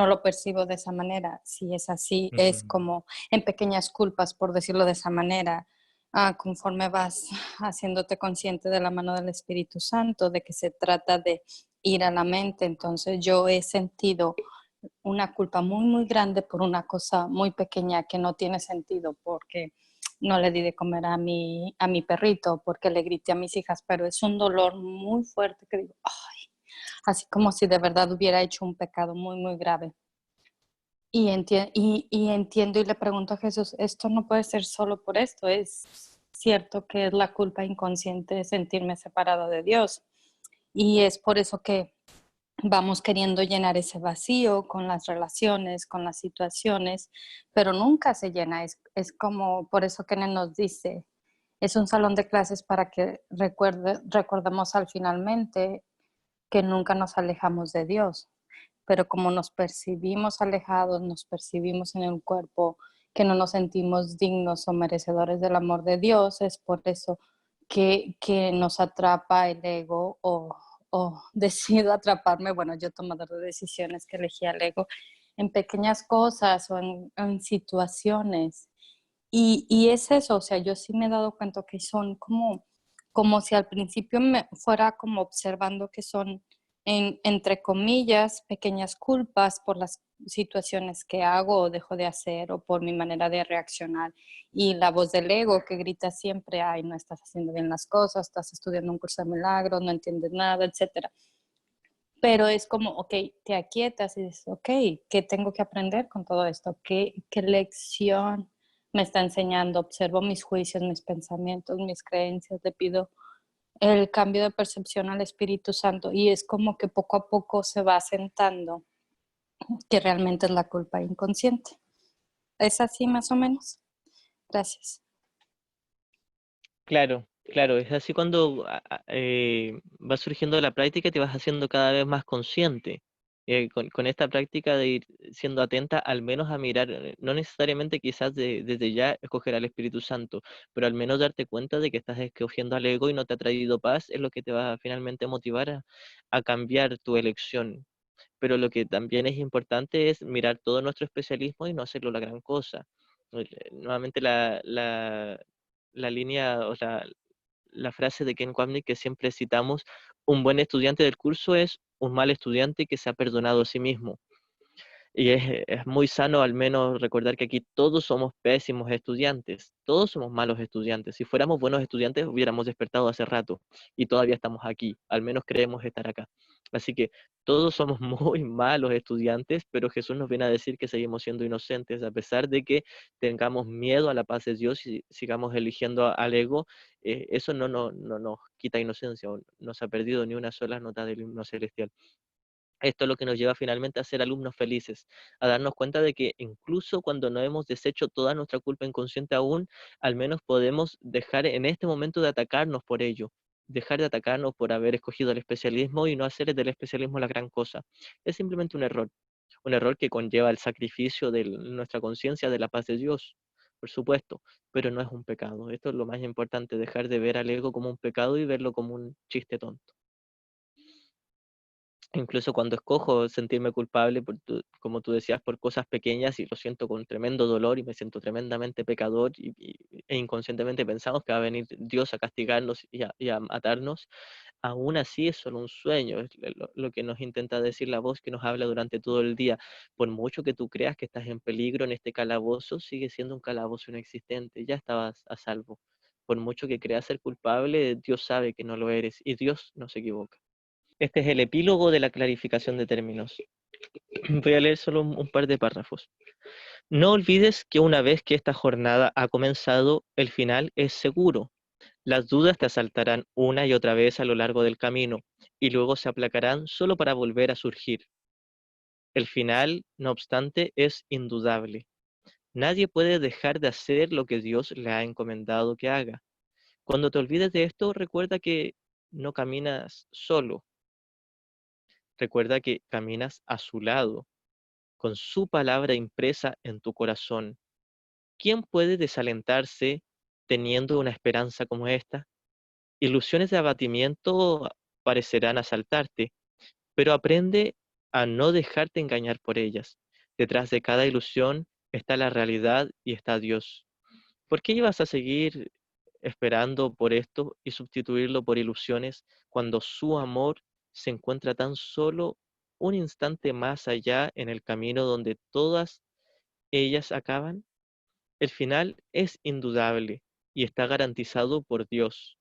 lo percibo de esa manera. Si es así, es Mm, como en pequeñas culpas, por decirlo de esa manera, conforme vas haciéndote consciente de la mano del Espíritu Santo, de que se trata de ir a la mente. Entonces yo he sentido una culpa muy, muy grande por una cosa muy pequeña que no tiene sentido, porque no le di de comer a mi perrito, porque le grité a mis hijas, pero es un dolor muy fuerte que digo, ay, así como si de verdad hubiera hecho un pecado muy, muy grave. Y entiendo y le pregunto a Jesús, esto no puede ser solo por esto, es cierto que es la culpa inconsciente de sentirme separado de Dios. Y es por eso que vamos queriendo llenar ese vacío con las relaciones, con las situaciones, pero nunca se llena. Es como, por eso que nos dice, es un salón de clases para que recordemos al finalmente que nunca nos alejamos de Dios, pero como nos percibimos alejados, nos percibimos en el cuerpo, que no nos sentimos dignos o merecedores del amor de Dios, es por eso que nos atrapa el ego o decido atraparme, bueno, yo tomador de decisiones que elegí al ego en pequeñas cosas o en situaciones. Y es eso, o sea, yo sí me he dado cuenta que son como, como si al principio me fuera como observando que son, entre comillas, pequeñas culpas por las situaciones que hago o dejo de hacer o por mi manera de reaccionar. Y la voz del ego que grita siempre, ay, no estás haciendo bien las cosas, estás estudiando un curso de milagros, no entiendes nada, etcétera. Pero es como, ok, te aquietas y dices, ok, ¿qué tengo que aprender con todo esto? ¿Qué lección me está enseñando? Observo mis juicios, mis pensamientos, mis creencias, le pido el cambio de percepción al Espíritu Santo y es como que poco a poco se va asentando que realmente es la culpa inconsciente. ¿Es así más o menos? Gracias. claro, claro, es así cuando va surgiendo la práctica y te vas haciendo cada vez más consciente. Con esta práctica de ir siendo atenta al menos a mirar, no necesariamente quizás desde ya escoger al Espíritu Santo, pero al menos darte cuenta de que estás escogiendo al ego y no te ha traído paz, es lo que te va a finalmente motivar a cambiar tu elección. Pero lo que también es importante es mirar todo nuestro especialismo y no hacerlo la gran cosa. Nuevamente la línea, o sea, la frase de Ken Wapnick que siempre citamos, un buen estudiante del curso es un mal estudiante que se ha perdonado a sí mismo. Y es muy sano al menos recordar que aquí todos somos pésimos estudiantes, todos somos malos estudiantes. Si fuéramos buenos estudiantes hubiéramos despertado hace rato y todavía estamos aquí, al menos creemos estar acá. Así que todos somos muy malos estudiantes, pero Jesús nos viene a decir que seguimos siendo inocentes, a pesar de que tengamos miedo a la paz de Dios y sigamos eligiendo al ego, eso no nos quita inocencia, o no se ha perdido ni una sola nota del himno celestial. Esto es lo que nos lleva finalmente a ser alumnos felices, a darnos cuenta de que incluso cuando no hemos deshecho toda nuestra culpa inconsciente aún, al menos podemos dejar en este momento de atacarnos por ello, dejar de atacarnos por haber escogido el especialismo y no hacer del especialismo la gran cosa. Es simplemente un error que conlleva el sacrificio de nuestra conciencia de la paz de Dios. por supuesto, pero no es un pecado. Esto es lo más importante, dejar de ver al ego como un pecado y verlo como un chiste tonto. Incluso cuando escojo sentirme culpable, como tú decías, por cosas pequeñas y lo siento con tremendo dolor y me siento tremendamente pecador e inconscientemente pensamos que va a venir Dios a castigarnos y a matarnos, aún así es solo un sueño, es lo que nos intenta decir la voz que nos habla durante todo el día. Por mucho que tú creas que estás en peligro en este calabozo, sigue siendo un calabozo inexistente, ya estabas a salvo. Por mucho que creas ser culpable, Dios sabe que no lo eres y Dios no se equivoca. Este es el epílogo de la clarificación de términos. Voy a leer solo un par de párrafos. No olvides que una vez que esta jornada ha comenzado, el final es seguro. Las dudas te asaltarán una y otra vez a lo largo del camino y luego se aplacarán solo para volver a surgir. El final, no obstante, es indudable. Nadie puede dejar de hacer lo que Dios le ha encomendado que haga. Cuando te olvides de esto, recuerda que no caminas solo. Recuerda que caminas a su lado, con su palabra impresa en tu corazón. ¿Quién puede desalentarse teniendo una esperanza como esta? Ilusiones de abatimiento parecerán asaltarte, pero aprende a no dejarte engañar por ellas. Detrás de cada ilusión está la realidad y está Dios. ¿Por qué ibas a seguir esperando por esto y sustituirlo por ilusiones cuando su amor se encuentra tan solo un instante más allá en el camino donde todas ellas acaban? El final es indudable y está garantizado por Dios.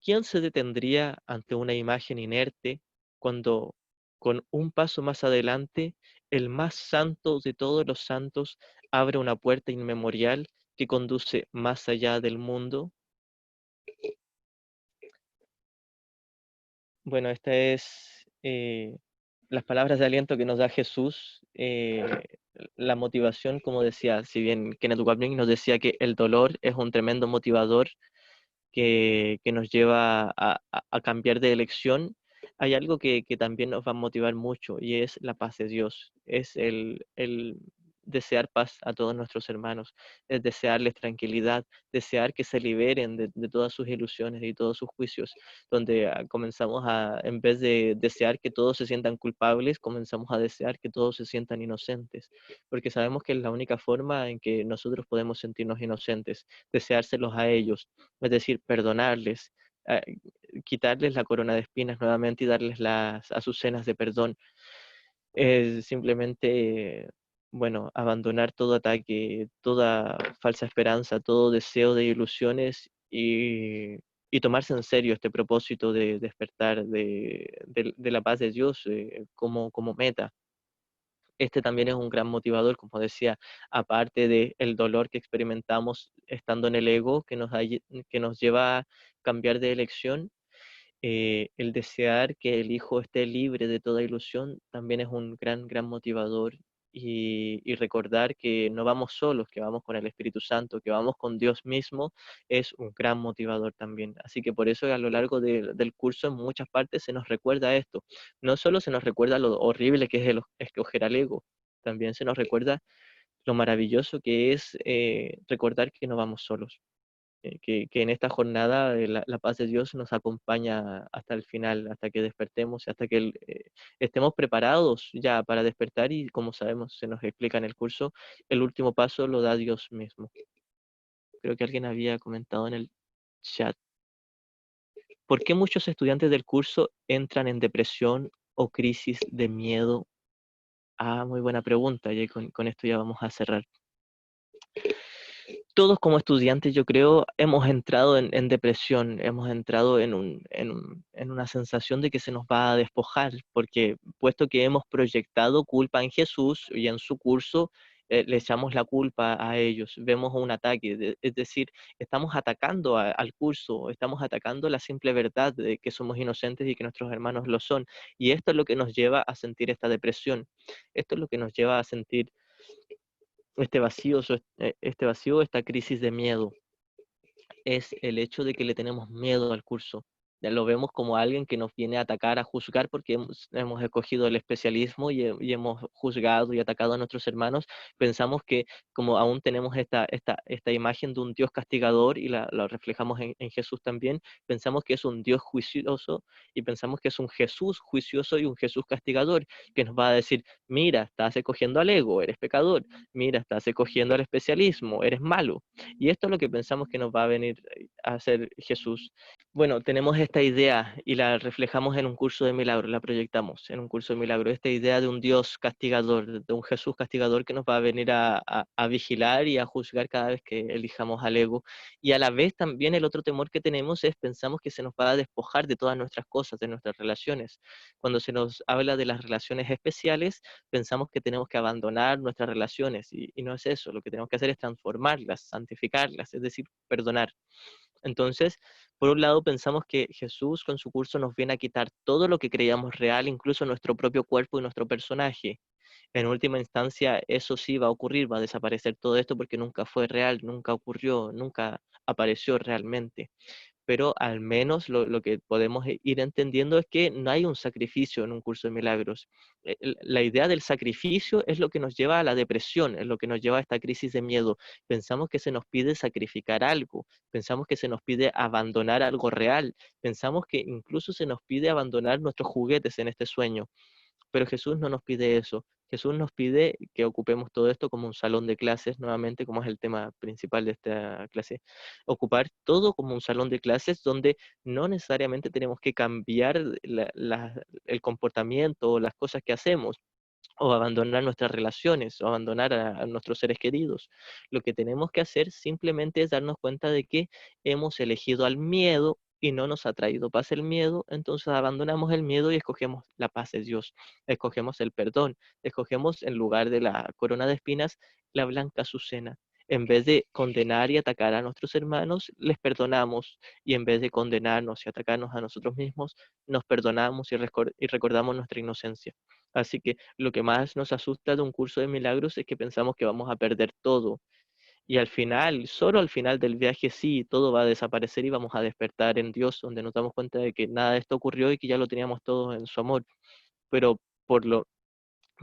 ¿Quién se detendría ante una imagen inerte cuando, con un paso más adelante, el más santo de todos los santos abre una puerta inmemorial que conduce más allá del mundo? Bueno, esta es las palabras de aliento que nos da Jesús, la motivación, como decía, si bien Kenneth Wapnick nos decía que el dolor es un tremendo motivador, que nos lleva a cambiar de elección, hay algo que también nos va a motivar mucho y es la paz de Dios, es el desear paz a todos nuestros hermanos, es desearles tranquilidad, desear que se liberen de todas sus ilusiones y todos sus juicios, donde comenzamos a, en vez de desear que todos se sientan culpables, comenzamos a desear que todos se sientan inocentes, porque sabemos que es la única forma en que nosotros podemos sentirnos inocentes, deseárselos a ellos, es decir, perdonarles, quitarles la corona de espinas nuevamente y darles las azucenas de perdón. Es simplemente, bueno, abandonar todo ataque, toda falsa esperanza, todo deseo de ilusiones y tomarse en serio este propósito de despertar de la paz de Dios como meta. Este también es un gran motivador, como decía, aparte del dolor que experimentamos estando en el ego, que nos lleva a cambiar de elección, el desear que el hijo esté libre de toda ilusión también es un gran, gran motivador. Y recordar que no vamos solos, que vamos con el Espíritu Santo, que vamos con Dios mismo, es un gran motivador también. Así que por eso a lo largo del curso en muchas partes se nos recuerda esto. No solo se nos recuerda lo horrible que es el escoger al ego, también se nos recuerda lo maravilloso que es recordar que no vamos solos, que en esta jornada la paz de Dios nos acompaña hasta el final, hasta que despertemos, hasta que estemos preparados ya para despertar y como sabemos, se nos explica en el curso, el último paso lo da Dios mismo. Creo que alguien había comentado en el chat. ¿Por qué muchos estudiantes del curso entran en depresión o crisis de miedo? Ah, muy buena pregunta, y con esto ya vamos a cerrar. Todos como estudiantes, yo creo, hemos entrado en depresión, hemos entrado en una sensación de que se nos va a despojar, porque puesto que hemos proyectado culpa en Jesús y en su curso, le echamos la culpa a ellos, vemos un ataque, es decir, estamos atacando al curso, estamos atacando la simple verdad de que somos inocentes y que nuestros hermanos lo son, y esto es lo que nos lleva a sentir esta depresión, esto es lo que nos lleva a sentir este vacío, esta crisis de miedo, es el hecho de que le tenemos miedo al curso. lo vemos como alguien que nos viene a atacar, a juzgar, porque hemos escogido el especialismo y hemos juzgado y atacado a nuestros hermanos. Pensamos que como aún tenemos esta imagen de un Dios castigador y la reflejamos en Jesús también, pensamos que es un Dios juicioso y pensamos que es un Jesús juicioso y un Jesús castigador, que nos va a decir, mira, estás escogiendo al ego, eres pecador, mira, estás escogiendo al especialismo, eres malo. Y esto es lo que pensamos que nos va a venir a hacer Jesús. Bueno, tenemos esta idea y la reflejamos en un curso de milagros, la proyectamos en un curso de milagros, esta idea de un Dios castigador, de un Jesús castigador que nos va a venir a vigilar y a juzgar cada vez que elijamos al ego. Y a la vez también el otro temor que tenemos es pensamos que se nos va a despojar de todas nuestras cosas, de nuestras relaciones. Cuando se nos habla de las relaciones especiales, pensamos que tenemos que abandonar nuestras relaciones y no es eso, lo que tenemos que hacer es transformarlas, santificarlas, es decir, perdonar. Entonces, por un lado, pensamos que Jesús con su curso nos viene a quitar todo lo que creíamos real, incluso nuestro propio cuerpo y nuestro personaje. En última instancia, eso sí va a ocurrir, va a desaparecer todo esto porque nunca fue real, nunca ocurrió, nunca apareció realmente, pero al menos lo que podemos ir entendiendo es que no hay un sacrificio en un curso de milagros. La idea del sacrificio es lo que nos lleva a la depresión, es lo que nos lleva a esta crisis de miedo. Pensamos que se nos pide sacrificar algo, pensamos que se nos pide abandonar algo real, pensamos que incluso se nos pide abandonar nuestros juguetes en este sueño. Pero Jesús no nos pide eso. Jesús nos pide que ocupemos todo esto como un salón de clases, nuevamente, como es el tema principal de esta clase. Ocupar todo como un salón de clases donde no necesariamente tenemos que cambiar el comportamiento o las cosas que hacemos, o abandonar nuestras relaciones, o abandonar a nuestros seres queridos. Lo que tenemos que hacer simplemente es darnos cuenta de que hemos elegido al miedo y no nos ha traído paz el miedo, entonces abandonamos el miedo y escogemos la paz de Dios, escogemos el perdón, escogemos en lugar de la corona de espinas la blanca azucena. En vez de condenar y atacar a nuestros hermanos, les perdonamos, y en vez de condenarnos y atacarnos a nosotros mismos, nos perdonamos y recordamos nuestra inocencia. Así que lo que más nos asusta de un curso de milagros es que pensamos que vamos a perder todo. Y al final, solo al final del viaje, sí, todo va a desaparecer y vamos a despertar en Dios, donde nos damos cuenta de que nada de esto ocurrió y que ya lo teníamos todo en su amor. Pero por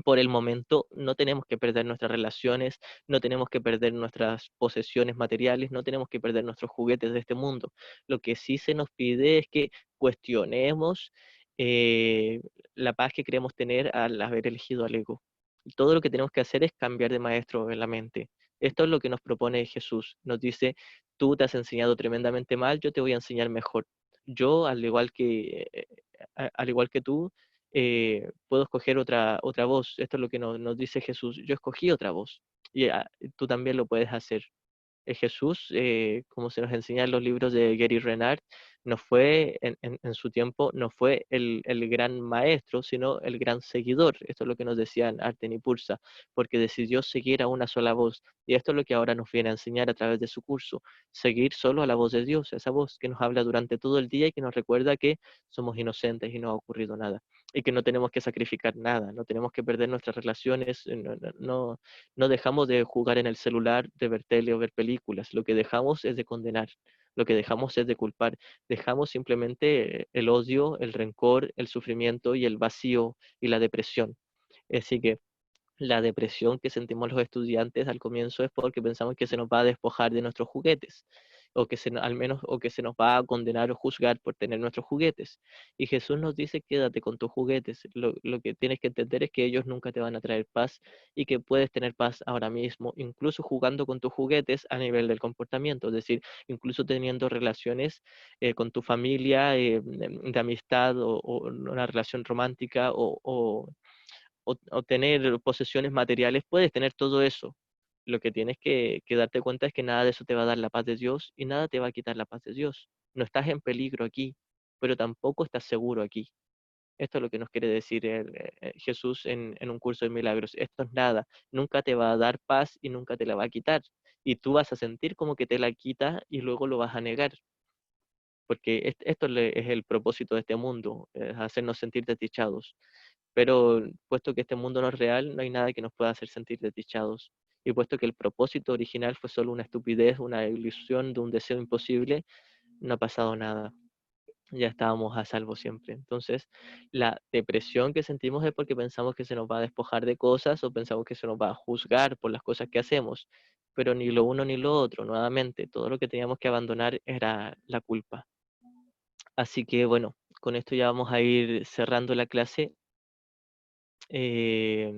por el momento no tenemos que perder nuestras relaciones, no tenemos que perder nuestras posesiones materiales, no tenemos que perder nuestros juguetes de este mundo. Lo que sí se nos pide es que cuestionemos eh, la paz que queremos tener al haber elegido al ego. Todo lo que tenemos que hacer es cambiar de maestro en la mente. Esto es lo que nos propone Jesús. Nos dice, tú te has enseñado tremendamente mal, yo te voy a enseñar mejor. Yo, al igual que tú, puedo escoger otra voz. Esto es lo que nos dice Jesús. Yo escogí otra voz y tú también lo puedes hacer. Jesús, como se nos enseña en los libros de Gary Renard, no fue en su tiempo, no fue el gran maestro, sino el gran seguidor. Esto es lo que nos decían Arten y Pulsa, porque decidió seguir a una sola voz. Y esto es lo que ahora nos viene a enseñar a través de su curso, seguir solo a la voz de Dios, esa voz que nos habla durante todo el día y que nos recuerda que somos inocentes y no ha ocurrido nada. Y que no tenemos que sacrificar nada, no tenemos que perder nuestras relaciones, no dejamos de jugar en el celular, de ver tele o ver películas, lo que dejamos es de condenar, lo que dejamos es de culpar, dejamos simplemente el odio, el rencor, el sufrimiento y el vacío y la depresión. Así que la depresión que sentimos los estudiantes al comienzo es porque pensamos que se nos va a despojar de nuestros juguetes, o que al menos, o que se nos va a condenar o juzgar por tener nuestros juguetes. Y Jesús nos dice, quédate con tus juguetes. Lo que tienes que entender es que ellos nunca te van a traer paz y que puedes tener paz ahora mismo, incluso jugando con tus juguetes a nivel del comportamiento, es decir, incluso teniendo relaciones con tu familia, de amistad o una relación romántica o tener posesiones materiales, puedes tener todo eso. Lo que tienes que darte cuenta es que nada de eso te va a dar la paz de Dios y nada te va a quitar la paz de Dios. No estás en peligro aquí, pero tampoco estás seguro aquí. Esto es lo que nos quiere decir Jesús en un curso de milagros. Esto es nada, nunca te va a dar paz y nunca te la va a quitar. Y tú vas a sentir como que te la quita y luego lo vas a negar, porque esto es el propósito de este mundo, es hacernos sentir desdichados. Pero puesto que este mundo no es real, no hay nada que nos pueda hacer sentir desdichados. Y puesto que el propósito original fue solo una estupidez, una ilusión de un deseo imposible, no ha pasado nada. ya estábamos a salvo siempre. Entonces, la depresión que sentimos es porque pensamos que se nos va a despojar de cosas o pensamos que se nos va a juzgar por las cosas que hacemos, pero ni lo uno ni lo otro. Nuevamente, todo lo que teníamos que abandonar era la culpa. Así que bueno, con esto ya vamos a ir cerrando la clase. Eh,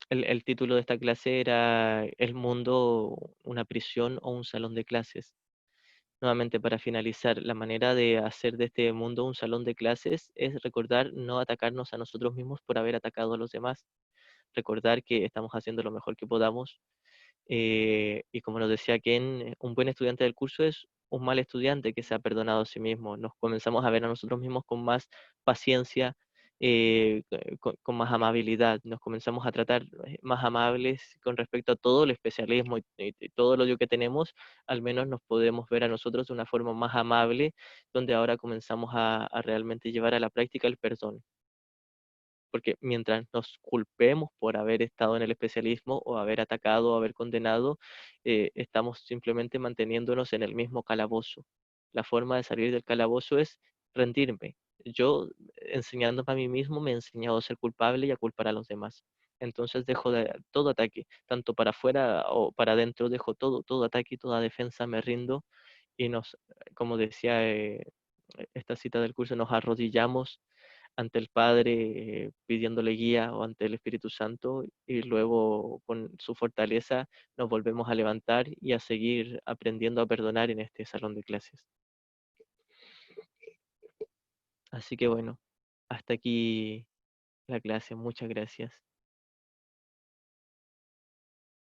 el título de esta clase era ¿El mundo una prisión o un salón de clases? Nuevamente, para finalizar, la manera de hacer de este mundo un salón de clases es recordar no atacarnos a nosotros mismos por haber atacado a los demás. Recordar que estamos haciendo lo mejor que podamos. Y como nos decía Ken, un buen estudiante del curso es un mal estudiante que se ha perdonado a sí mismo. Nos comenzamos a ver a nosotros mismos con más paciencia, con más amabilidad. Nos comenzamos a tratar más amables con respecto a todo el especialismo y todo el odio que tenemos. Al menos nos podemos ver a nosotros de una forma más amable, donde ahora comenzamos a realmente llevar a la práctica el perdón, porque mientras nos culpemos por haber estado en el especialismo o haber atacado o haber condenado, estamos simplemente manteniéndonos en el mismo calabozo. La forma de salir del calabozo es rendirme. Yo, enseñándome a mí mismo, me he enseñado a ser culpable y a culpar a los demás. Entonces dejo de todo ataque, tanto para afuera o para adentro, dejo todo ataque y toda defensa, me rindo y como decía esta cita del curso, nos arrodillamos ante el Padre pidiéndole guía o ante el Espíritu Santo y luego con su fortaleza nos volvemos a levantar y a seguir aprendiendo a perdonar en este salón de clases. Así que bueno, hasta aquí la clase. Muchas gracias.